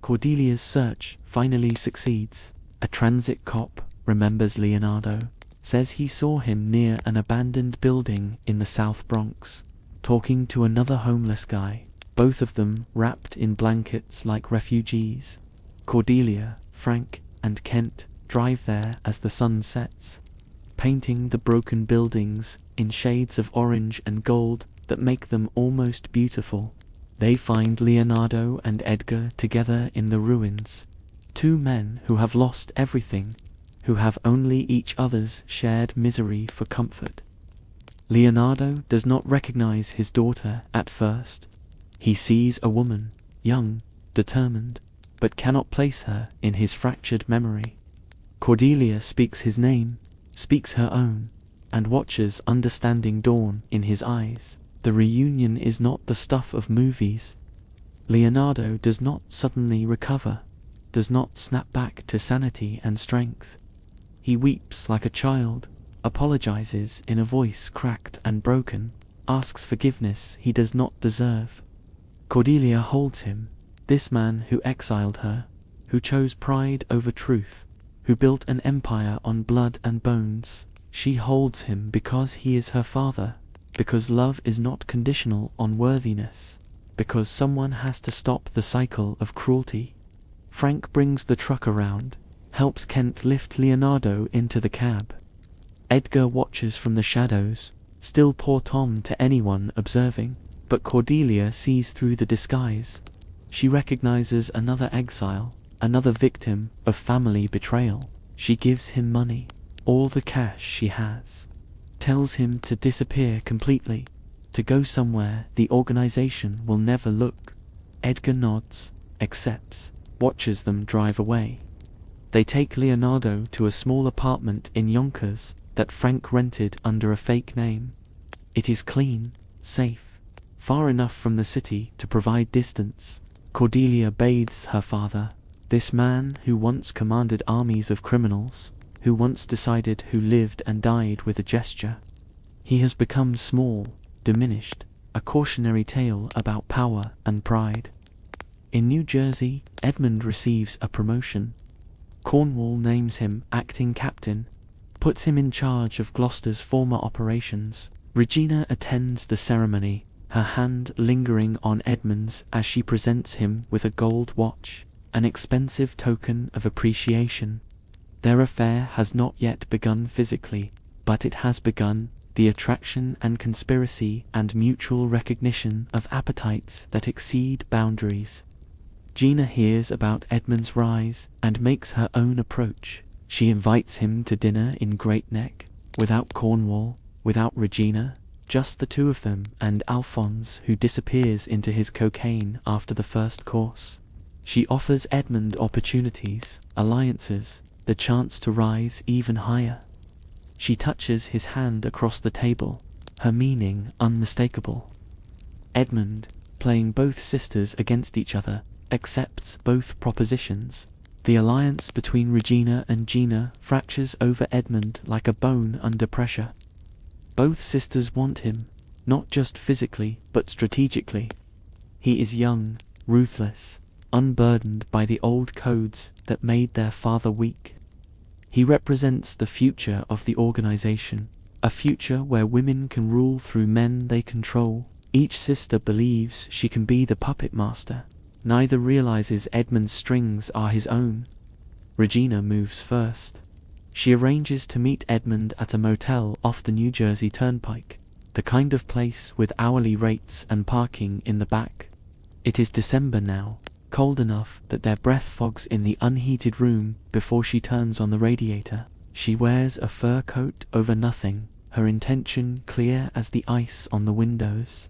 Cordelia's search finally succeeds. A transit cop remembers Leonardo, says he saw him near an abandoned building in the South Bronx, talking to another homeless guy, both of them wrapped in blankets like refugees. Cordelia, Frank, and Kent drive there as the sun sets, painting the broken buildings in shades of orange and gold that make them almost beautiful. They find Leonardo and Edgar together in the ruins, 2 men who have lost everything, who have only each other's shared misery for comfort. Leonardo does not recognize his daughter at first. He sees a woman, young, determined, but cannot place her in his fractured memory. Cordelia speaks his name, speaks her own, and watches understanding dawn in his eyes. The reunion is not the stuff of movies. Leonardo does not suddenly recover, does not snap back to sanity and strength. He weeps like a child, apologizes in a voice cracked and broken, asks forgiveness he does not deserve. Cordelia holds him, this man who exiled her, who chose pride over truth, who built an empire on blood and bones. She holds him because he is her father, because love is not conditional on worthiness, because someone has to stop the cycle of cruelty. Frank brings the truck around, helps Kent lift Leonardo into the cab. Edgar watches from the shadows, still poor Tom to anyone observing, but Cordelia sees through the disguise. She recognizes another exile, another victim of family betrayal. She gives him money, all the cash she has, tells him to disappear completely, to go somewhere the organization will never look. Edgar nods, accepts, watches them drive away. They take Leonardo to a small apartment in Yonkers that Frank rented under a fake name. It is clean, safe, far enough from the city to provide distance. Cordelia bathes her father, this man who once commanded armies of criminals, who once decided who lived and died with a gesture. He has become small, diminished, a cautionary tale about power and pride. In New Jersey, Edmund receives a promotion. Cornwall names him acting captain, puts him in charge of Gloucester's former operations. Regina attends the ceremony, her hand lingering on Edmund's as she presents him with a gold watch, an expensive token of appreciation. Their affair has not yet begun physically, but it has begun, the attraction and conspiracy and mutual recognition of appetites that exceed boundaries. Gina hears about Edmund's rise and makes her own approach. She invites him to dinner in Great Neck, without Cornwall, without Regina, just the two of them and Alphonse, who disappears into his cocaine after the first course. She offers Edmund opportunities, alliances, the chance to rise even higher. She touches his hand across the table, her meaning unmistakable. Edmund, playing both sisters against each other, accepts both propositions. The alliance between Regina and Gina fractures over Edmund like a bone under pressure. Both sisters want him, not just physically, but strategically. He is young, ruthless, unburdened by the old codes that made their father weak. He represents the future of the organization, a future where women can rule through men they control. Each sister believes she can be the puppet master. Neither realizes Edmund's strings are his own. Regina moves first. She arranges to meet Edmund at a motel off the New Jersey Turnpike, the kind of place with hourly rates and parking in the back. It is December now, cold enough that their breath fogs in the unheated room before she turns on the radiator. She wears a fur coat over nothing, her intention clear as the ice on the windows.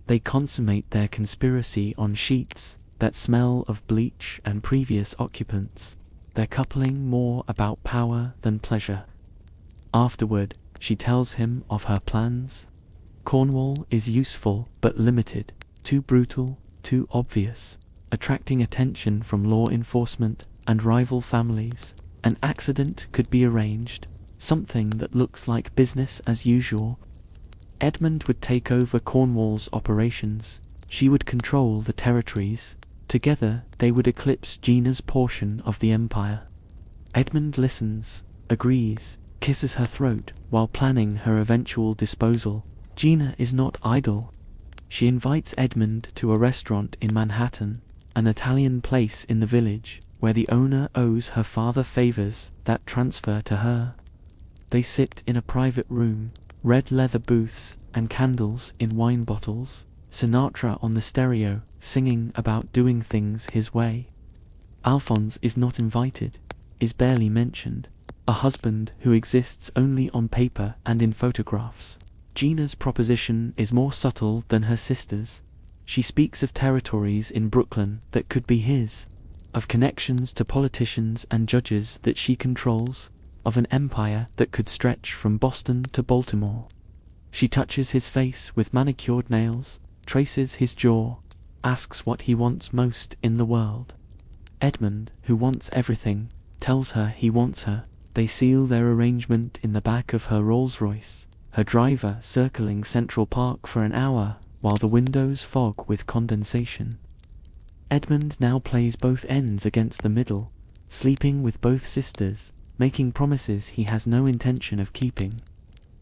They consummate their conspiracy on sheets that smell of bleach and previous occupants, their coupling more about power than pleasure. Afterward, she tells him of her plans. Cornwall is useful but limited, too brutal, too obvious, attracting attention from law enforcement and rival families. An accident could be arranged, something that looks like business as usual. Edmund would take over Cornwall's operations. She would control the territories. Together, they would eclipse Gina's portion of the empire. Edmund listens, agrees, kisses her throat while planning her eventual disposal. Gina is not idle. She invites Edmund to a restaurant in Manhattan, an Italian place in the village, where the owner owes her father favors that transfer to her. They sit in a private room, red leather booths and candles in wine bottles, Sinatra on the stereo, singing about doing things his way. Alphonse is not invited, is barely mentioned, a husband who exists only on paper and in photographs. Gina's proposition is more subtle than her sister's. She speaks of territories in Brooklyn that could be his, of connections to politicians and judges that she controls, of an empire that could stretch from Boston to Baltimore. She touches his face with manicured nails, traces his jaw, asks what he wants most in the world. Edmund, who wants everything, tells her he wants her. They seal their arrangement in the back of her Rolls-Royce, her driver circling Central Park for an hour while the windows fog with condensation. Edmund now plays both ends against the middle, sleeping with both sisters, making promises he has no intention of keeping,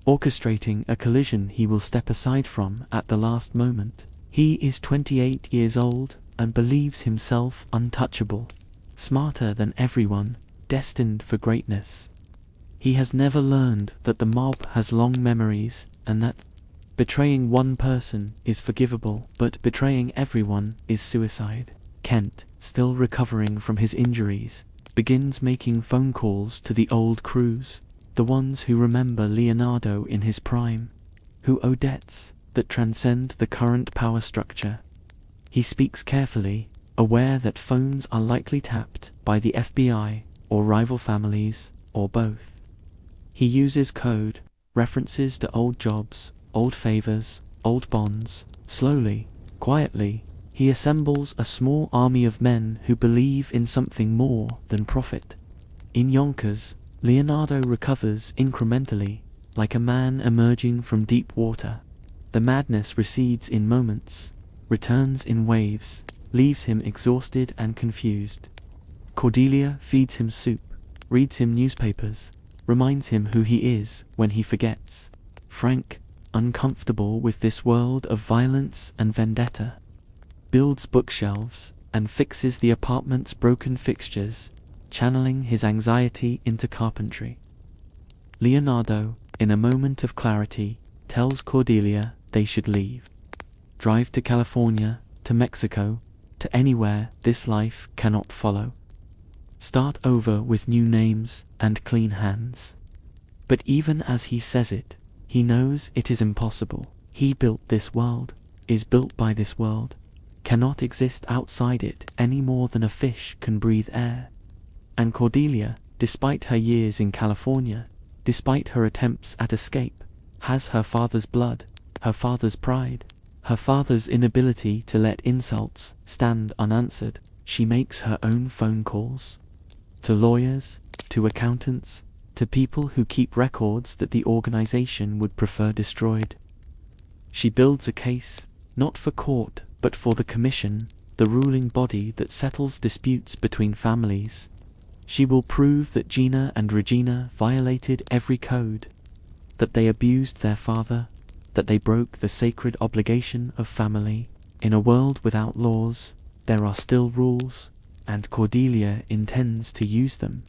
orchestrating a collision he will step aside from at the last moment. He is 28 years old and believes himself untouchable, smarter than everyone, destined for greatness. He has never learned that the mob has long memories and that betraying one person is forgivable, but betraying everyone is suicide. Kent, still recovering from his injuries, begins making phone calls to the old crews, the ones who remember Leonardo in his prime, who owe debts, that transcend the current power structure. He speaks carefully, aware that phones are likely tapped by the FBI or rival families or both. He uses code, references to old jobs, old favors, old bonds. Slowly, quietly, he assembles a small army of men who believe in something more than profit. In Yonkers, Leonardo recovers incrementally, like a man emerging from deep water. The madness recedes in moments, returns in waves, leaves him exhausted and confused. Cordelia feeds him soup, reads him newspapers, reminds him who he is when he forgets. Frank, uncomfortable with this world of violence and vendetta, builds bookshelves and fixes the apartment's broken fixtures, channeling his anxiety into carpentry. Leonardo, in a moment of clarity, tells Cordelia they should leave. Drive to California, to Mexico, to anywhere this life cannot follow. Start over with new names and clean hands. But even as he says it, he knows it is impossible. He built this world, is built by this world, cannot exist outside it any more than a fish can breathe air. And Cordelia, despite her years in California, despite her attempts at escape, has her father's blood, her father's pride, her father's inability to let insults stand unanswered. She makes her own phone calls. To lawyers, to accountants, to people who keep records that the organization would prefer destroyed. She builds a case, not for court, but for the commission, the ruling body that settles disputes between families. She will prove that Gina and Regina violated every code, that they abused their father, that they broke the sacred obligation of family. In a world without laws, there are still rules, and Cordelia intends to use them.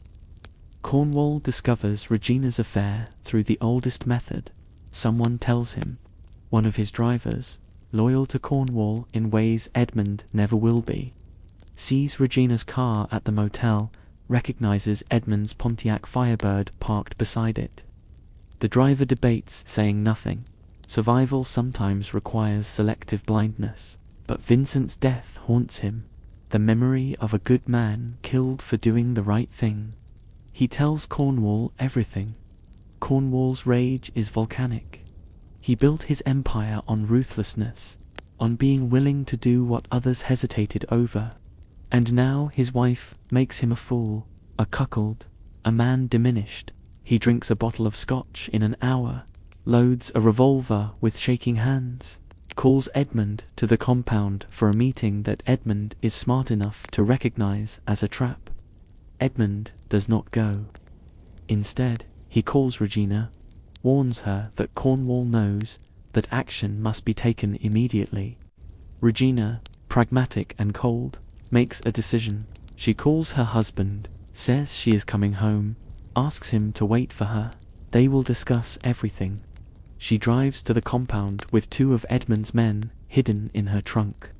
Cornwall discovers Regina's affair through the oldest method. Someone tells him, one of his drivers, loyal to Cornwall in ways Edmund never will be, sees Regina's car at the motel, recognizes Edmund's Pontiac Firebird parked beside it. The driver debates, saying nothing. Survival sometimes requires selective blindness, but Vincent's death haunts him, the memory of a good man killed for doing the right thing. He tells Cornwall everything. Cornwall's rage is volcanic. He built his empire on ruthlessness, on being willing to do what others hesitated over. And now his wife makes him a fool, a cuckold, a man diminished. He drinks a bottle of scotch in an hour, loads a revolver with shaking hands, calls Edmund to the compound for a meeting that Edmund is smart enough to recognize as a trap. Edmund does not go. Instead, he calls Regina, warns her that Cornwall knows that action must be taken immediately. Regina, pragmatic and cold, makes a decision. She calls her husband, says she is coming home, asks him to wait for her. They will discuss everything. She drives to the compound with two of Edmund's men hidden in her trunk.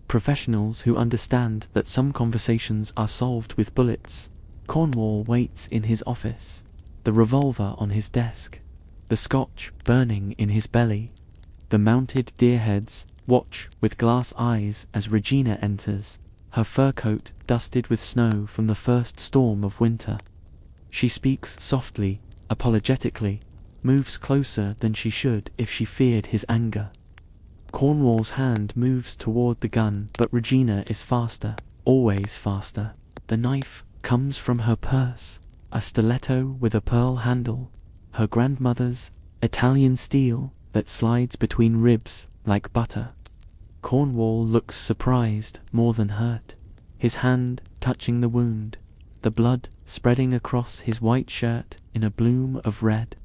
Professionals who understand that some conversations are solved with bullets. Cornwall waits in his office, the revolver on his desk, the scotch burning in his belly. The mounted deerheads watch with glass eyes as Regina enters, her fur coat dusted with snow from the first storm of winter. She speaks softly, apologetically, moves closer than she should if she feared his anger. Cornwall's hand moves toward the gun, but Regina is faster, always faster. The knife comes from her purse, a stiletto with a pearl handle, her grandmother's Italian steel that slides between ribs like butter. Cornwall looks surprised more than hurt, his hand touching the wound, the blood spreading across his white shirt in a bloom of red.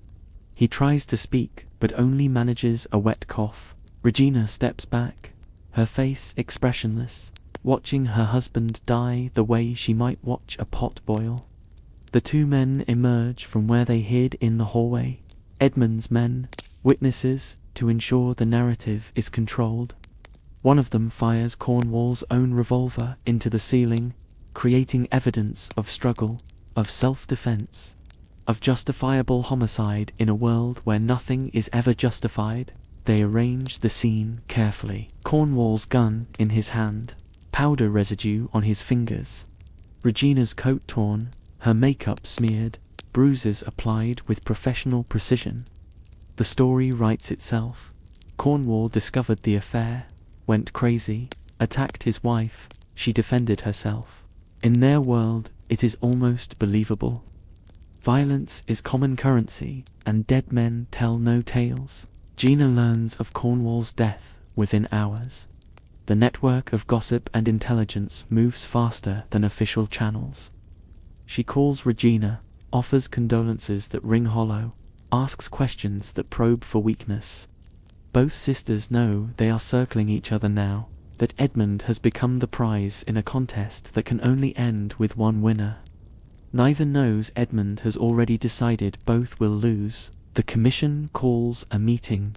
He tries to speak, but only manages a wet cough. Regina steps back, her face expressionless, watching her husband die the way she might watch a pot boil. The two men emerge from where they hid in the hallway. Edmund's men, witnesses to ensure the narrative is controlled. One of them fires Cornwall's own revolver into the ceiling, creating evidence of struggle, of self-defense, of justifiable homicide in a world where nothing is ever justified. They arrange the scene carefully. Cornwall's gun in his hand, powder residue on his fingers, Regina's coat torn, her makeup smeared, bruises applied with professional precision. The story writes itself. Cornwall discovered the affair, went crazy, attacked his wife, she defended herself. In their world, it is almost believable. Violence is common currency, and dead men tell no tales. Gina learns of Cornwall's death within hours. The network of gossip and intelligence moves faster than official channels. She calls Regina, offers condolences that ring hollow, asks questions that probe for weakness. Both sisters know they are circling each other now, that Edmund has become the prize in a contest that can only end with one winner. Neither knows Edmund has already decided both will lose. The commission calls a meeting.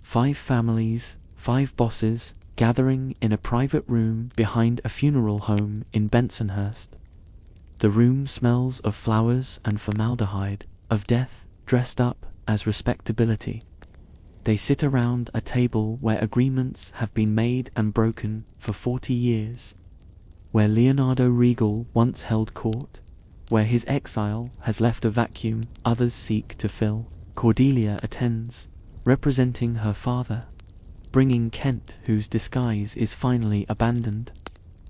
5 families, 5 bosses, gathering in a private room behind a funeral home in Bensonhurst. The room smells of flowers and formaldehyde, of death dressed up as respectability. They sit around a table where agreements have been made and broken for 40 years, where Leonardo Regal once held court, where his exile has left a vacuum others seek to fill. Cordelia attends, representing her father, bringing Kent, whose disguise is finally abandoned,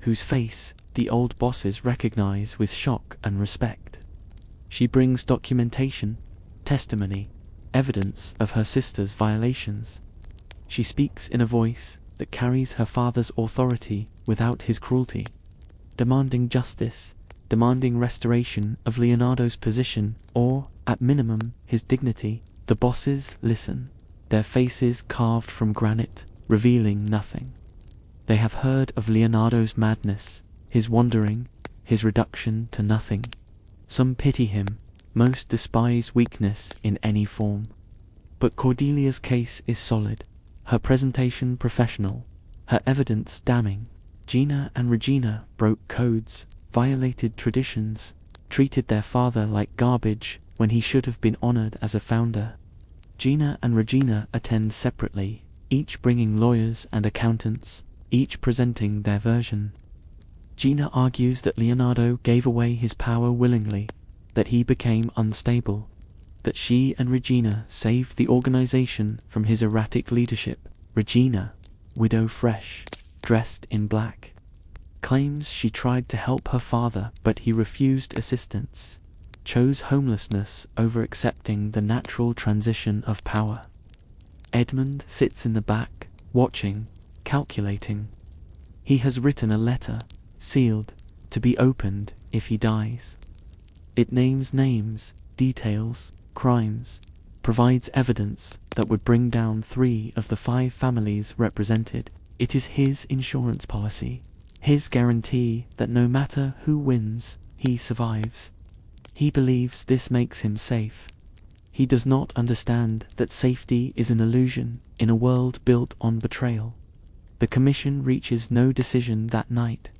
whose face the old bosses recognize with shock and respect. She brings documentation, testimony, evidence of her sister's violations. She speaks in a voice that carries her father's authority without his cruelty, demanding justice, demanding restoration of Leonardo's position, or, at minimum, his dignity. The bosses listen, their faces carved from granite, revealing nothing. They have heard of Leonardo's madness, his wandering, his reduction to nothing. Some pity him, most despise weakness in any form. But Cordelia's case is solid, her presentation professional, her evidence damning. Gina and Regina broke codes, violated traditions, treated their father like garbage when he should have been honored as a founder. Gina and Regina attend separately, each bringing lawyers and accountants, each presenting their version. Gina argues that Leonardo gave away his power willingly, that he became unstable, that she and Regina saved the organization from his erratic leadership. Regina, widow fresh, dressed in black, claims she tried to help her father but he refused assistance, chose homelessness over accepting the natural transition of power. Edmund sits in the back, watching, calculating. He has written a letter, sealed, to be opened if he dies. It names names, details, crimes, provides evidence that would bring down 3 of the 5 families represented. It is his insurance policy, his guarantee that no matter who wins, he survives. He believes this makes him safe. He does not understand that safety is an illusion in a world built on betrayal. The commission reaches no decision that night.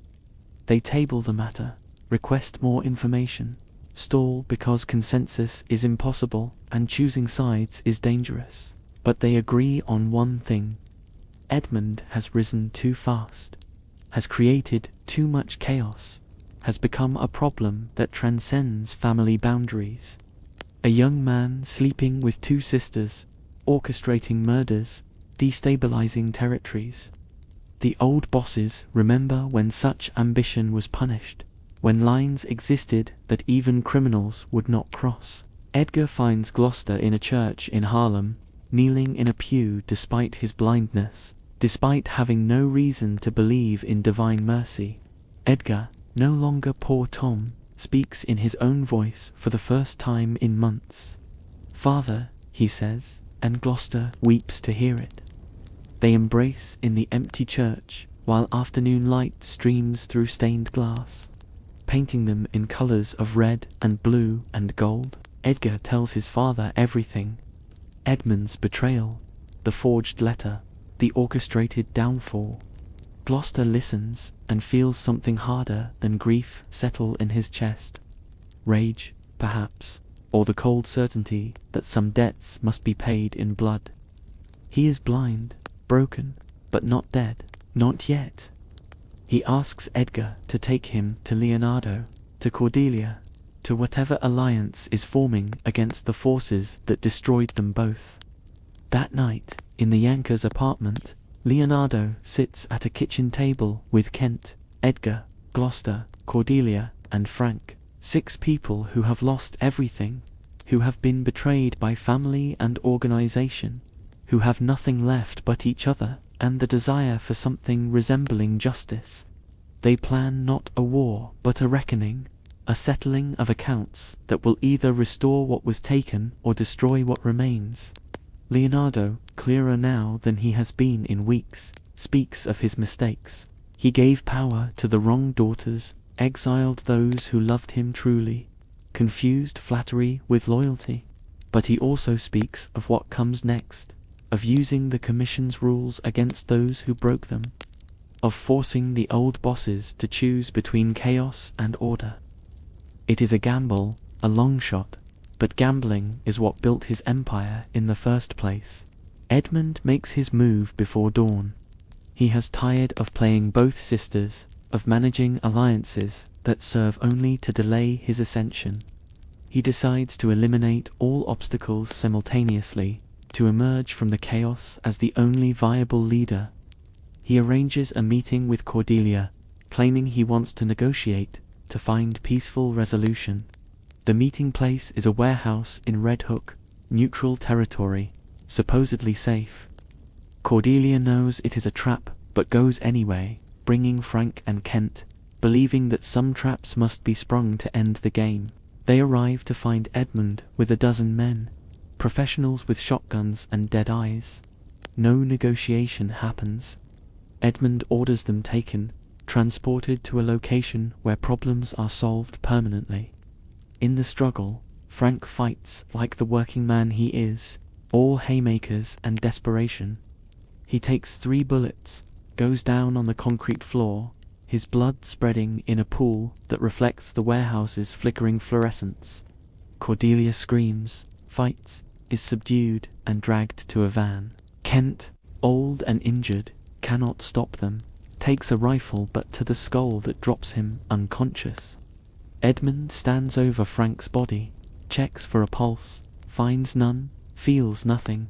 They table the matter, request more information, stall because consensus is impossible and choosing sides is dangerous. But they agree on one thing. Edmund has risen too fast, has created too much chaos, has become a problem that transcends family boundaries. A young man sleeping with 2 sisters, orchestrating murders, destabilizing territories. The old bosses remember when such ambition was punished, when lines existed that even criminals would not cross. Edgar finds Gloucester in a church in Harlem, kneeling in a pew despite his blindness, despite having no reason to believe in divine mercy. Edgar, no longer poor Tom, speaks in his own voice for the first time in months. "Father," he says, and Gloucester weeps to hear it. They embrace in the empty church while afternoon light streams through stained glass, painting them in colors of red and blue and gold. Edgar tells his father everything. Edmund's betrayal, the forged letter, the orchestrated downfall. Gloucester listens and feels something harder than grief settle in his chest. Rage, perhaps, or the cold certainty that some debts must be paid in blood. He is blind, broken, but not dead. Not yet. He asks Edgar to take him to Leonardo, to Cordelia, to whatever alliance is forming against the forces that destroyed them both. That night, in the Yankers' apartment, Leonardo sits at a kitchen table with Kent, Edgar, Gloucester, Cordelia, and Frank, 6 people who have lost everything, who have been betrayed by family and organization, who have nothing left but each other and the desire for something resembling justice. They plan not a war but a reckoning, a settling of accounts that will either restore what was taken or destroy what remains. Leonardo, clearer now than he has been in weeks, speaks of his mistakes. He gave power to the wrong daughters, exiled those who loved him truly, confused flattery with loyalty. But he also speaks of what comes next, of using the Commission's rules against those who broke them, of forcing the old bosses to choose between chaos and order. It is a gamble, a long shot, but gambling is what built his empire in the first place. Edmund makes his move before dawn. He has tired of playing both sisters, of managing alliances that serve only to delay his ascension. He decides to eliminate all obstacles simultaneously, to emerge from the chaos as the only viable leader. He arranges a meeting with Cordelia, claiming he wants to negotiate, to find peaceful resolution. The meeting place is a warehouse in Red Hook, neutral territory, supposedly safe. Cordelia knows it is a trap, but goes anyway, bringing Frank and Kent, believing that some traps must be sprung to end the game. They arrive to find Edmund with a dozen men, professionals with shotguns and dead eyes. No negotiation happens. Edmund orders them taken, transported to a location where problems are solved permanently. In the struggle, Frank fights like the working man he is, all haymakers and desperation. He takes 3 bullets, goes down on the concrete floor, his blood spreading in a pool that reflects the warehouse's flickering fluorescence. Cordelia screams, fights, is subdued and dragged to a van. Kent, old and injured, cannot stop them, takes a rifle but to the skull that drops him unconscious. Edmund stands over Frank's body, checks for a pulse, finds none, feels nothing.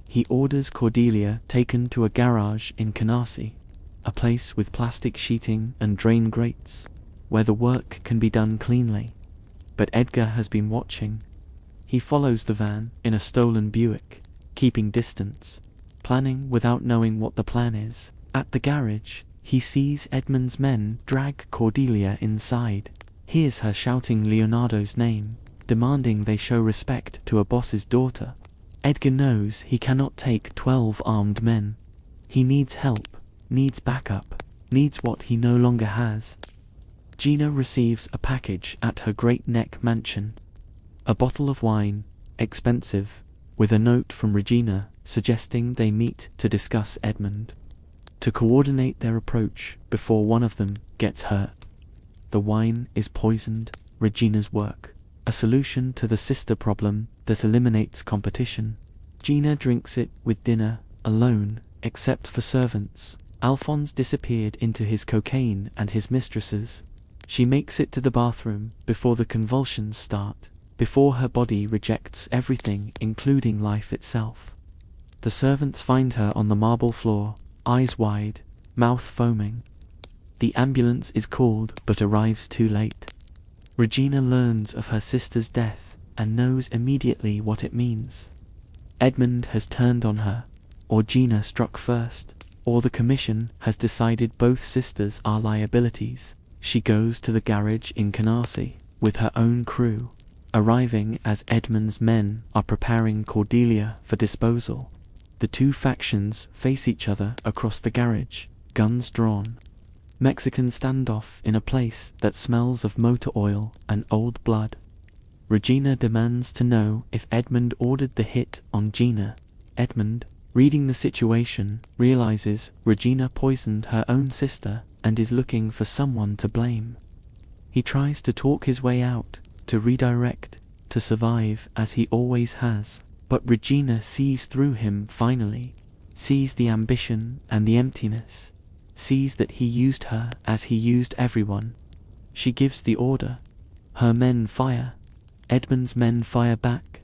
He orders Cordelia taken to a garage in Canarsie, a place with plastic sheeting and drain grates, where the work can be done cleanly. But Edgar has been watching. He follows the van in a stolen Buick, keeping distance, planning without knowing what the plan is. At the garage, he sees Edmund's men drag Cordelia inside, hears her shouting Leonardo's name, demanding they show respect to a boss's daughter. Edgar knows he cannot take 12 armed men. He needs help, needs backup, needs what he no longer has. Gina receives a package at her Great Neck mansion. A bottle of wine, expensive, with a note from Regina suggesting they meet to discuss Edmund, to coordinate their approach before one of them gets hurt. The wine is poisoned, Regina's work, a solution to the sister problem that eliminates competition. Gina drinks it with dinner, alone, except for servants. Alphonse disappeared into his cocaine and his mistresses. She makes it to the bathroom before the convulsions start, before her body rejects everything including life itself. The servants find her on the marble floor, eyes wide, mouth foaming. The ambulance is called but arrives too late. Regina learns of her sister's death and knows immediately what it means. Edmund has turned on her, or Gina struck first, or the Commission has decided both sisters are liabilities. She goes to the garage in Canarsie with her own crew, arriving as Edmund's men are preparing Cordelia for disposal. The 2 factions face each other across the garage, guns drawn. Mexican standoff in a place that smells of motor oil and old blood. Regina demands to know if Edmund ordered the hit on Gina. Edmund, reading the situation, realizes Regina poisoned her own sister and is looking for someone to blame. He tries to talk his way out, to redirect, to survive as he always has, but Regina sees through him finally. sees the ambition and the emptiness, sees that he used her as he used everyone. She gives the order. Her men fire. Edmund's men fire back.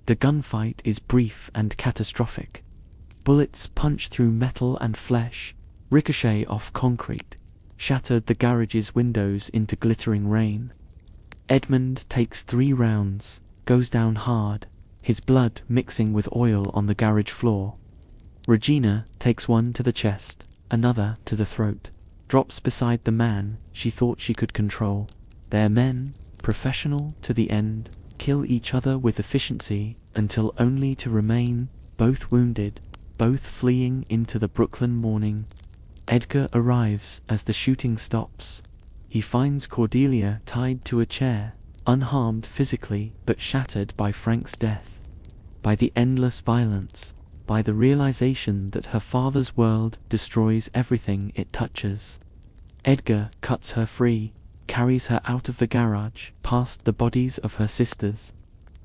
The gunfight is brief and catastrophic. Bullets punch through metal and flesh, ricochet off concrete, shattered the garage's windows into glittering rain. Edmund takes 3 rounds, goes down hard, his blood mixing with oil on the garage floor. Regina takes one to the chest, another to the throat, drops beside the man she thought she could control. Their men, professional to the end, kill each other with efficiency until only to remain, both wounded, both fleeing into the Brooklyn morning. Edgar arrives as the shooting stops. He finds Cordelia tied to a chair, unharmed physically but shattered by Frank's death, by the endless violence, by the realization that her father's world destroys everything it touches. Edgar cuts her free, carries her out of the garage, past the bodies of her sisters,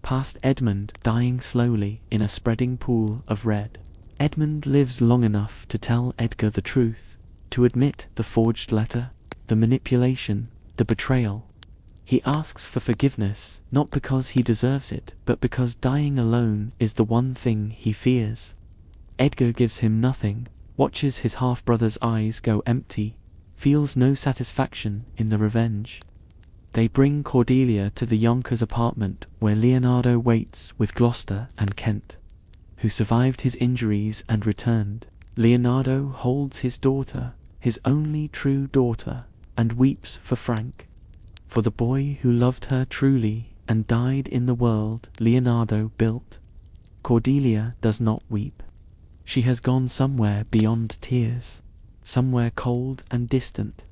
past Edmund dying slowly in a spreading pool of red. Edmund lives long enough to tell Edgar the truth, to admit the forged letter, the manipulation, the betrayal. He asks for forgiveness, not because he deserves it, but because dying alone is the one thing he fears. Edgar gives him nothing, watches his half-brother's eyes go empty, feels no satisfaction in the revenge. They bring Cordelia to the Yonkers' apartment where Leonardo waits with Gloucester and Kent, who survived his injuries and returned. Leonardo holds his daughter, his only true daughter, and weeps for Frank, for the boy who loved her truly and died in the world Leonardo built. Cordelia does not weep. She has gone somewhere beyond tears, somewhere cold and distant.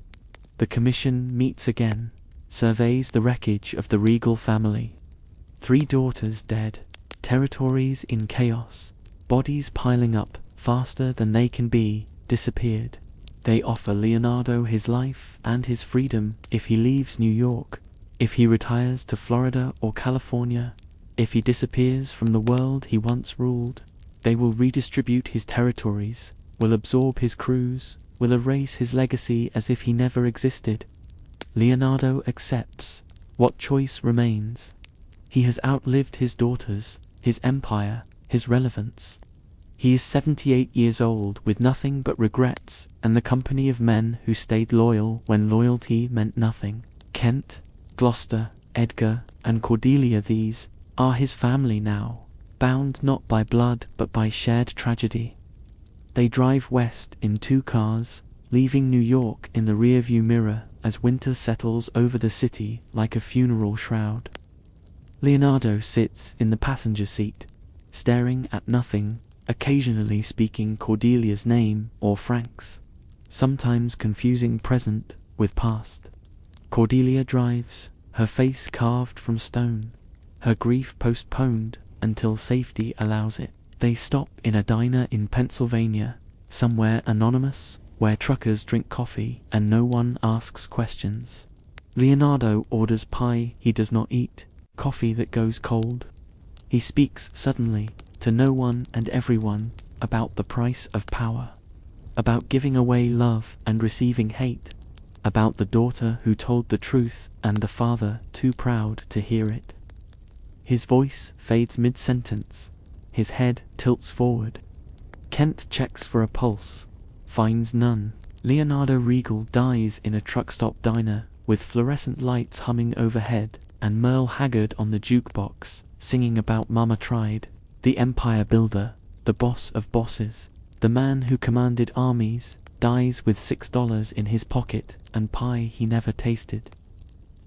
The commission meets again, surveys the wreckage of the Regal family. 3 daughters dead, territories in chaos, bodies piling up faster than they can be, disappeared. They offer Leonardo his life and his freedom if he leaves New York, if he retires to Florida or California, if he disappears from the world he once ruled. They will redistribute his territories, will absorb his crews, will erase his legacy as if he never existed. Leonardo accepts. What choice remains? He has outlived his daughters, his empire, his relevance. He is 78 years old with nothing but regrets and the company of men who stayed loyal when loyalty meant nothing. Kent, Gloucester, Edgar, and Cordelia, these are his family now, bound not by blood but by shared tragedy. They drive west in 2 cars, leaving New York in the rearview mirror as winter settles over the city like a funeral shroud. Leonardo sits in the passenger seat, staring at nothing, occasionally speaking Cordelia's name or Frank's, sometimes confusing present with past. Cordelia drives, her face carved from stone, her grief postponed until safety allows it. They stop in a diner in Pennsylvania, somewhere anonymous, where truckers drink coffee and no one asks questions. Leonardo orders pie he does not eat, coffee that goes cold. He speaks suddenly, to no one and everyone, about the price of power, about giving away love and receiving hate, about the daughter who told the truth and the father too proud to hear it. His voice fades mid-sentence, his head tilts forward. Kent checks for a pulse, finds none. Leonardo Regal dies in a truck stop diner, with fluorescent lights humming overhead, and Merle Haggard on the jukebox, singing about Mama Tried. The empire builder, the boss of bosses, the man who commanded armies, dies with $6 in his pocket and pie he never tasted.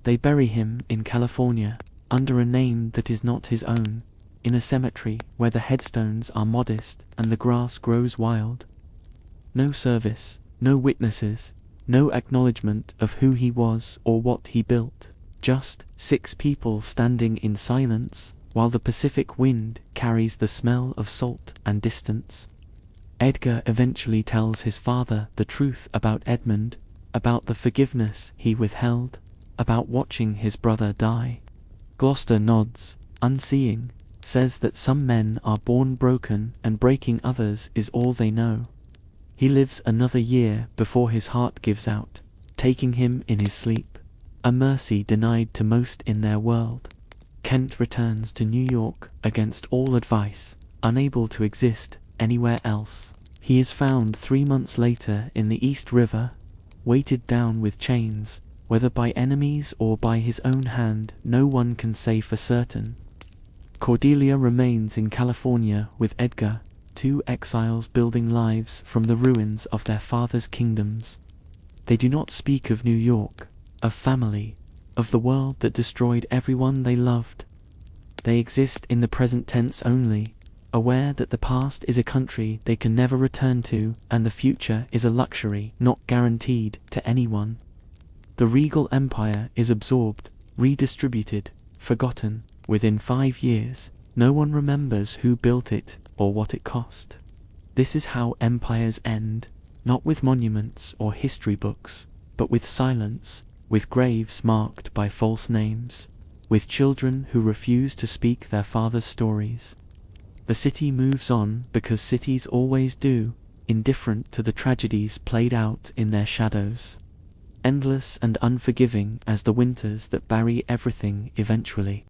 They bury him in California, under a name that is not his own, in a cemetery where the headstones are modest and the grass grows wild. No service, no witnesses, no acknowledgement of who he was or what he built, just 6 people standing in silence, while the Pacific wind carries the smell of salt and distance. Edgar eventually tells his father the truth about Edmund, about the forgiveness he withheld, about watching his brother die. Gloucester nods, unseeing, says that some men are born broken and breaking others is all they know. He lives another year before his heart gives out, taking him in his sleep, a mercy denied to most in their world. Kent returns to New York against all advice, unable to exist anywhere else. He is found 3 months later in the East River, weighted down with chains, whether by enemies or by his own hand, no one can say for certain. Cordelia remains in California with Edgar, 2 exiles building lives from the ruins of their father's kingdoms. They do not speak of New York, of family, of the world that destroyed everyone they loved. They exist in the present tense only, aware that the past is a country they can never return to and the future is a luxury not guaranteed to anyone. The Regal Empire is absorbed, redistributed, forgotten. Within 5 years, no one remembers who built it or what it cost. This is how empires end, not with monuments or history books, but with silence, with graves marked by false names, with children who refuse to speak their father's stories. The city moves on because cities always do, indifferent to the tragedies played out in their shadows. Endless and unforgiving as the winters that bury everything eventually.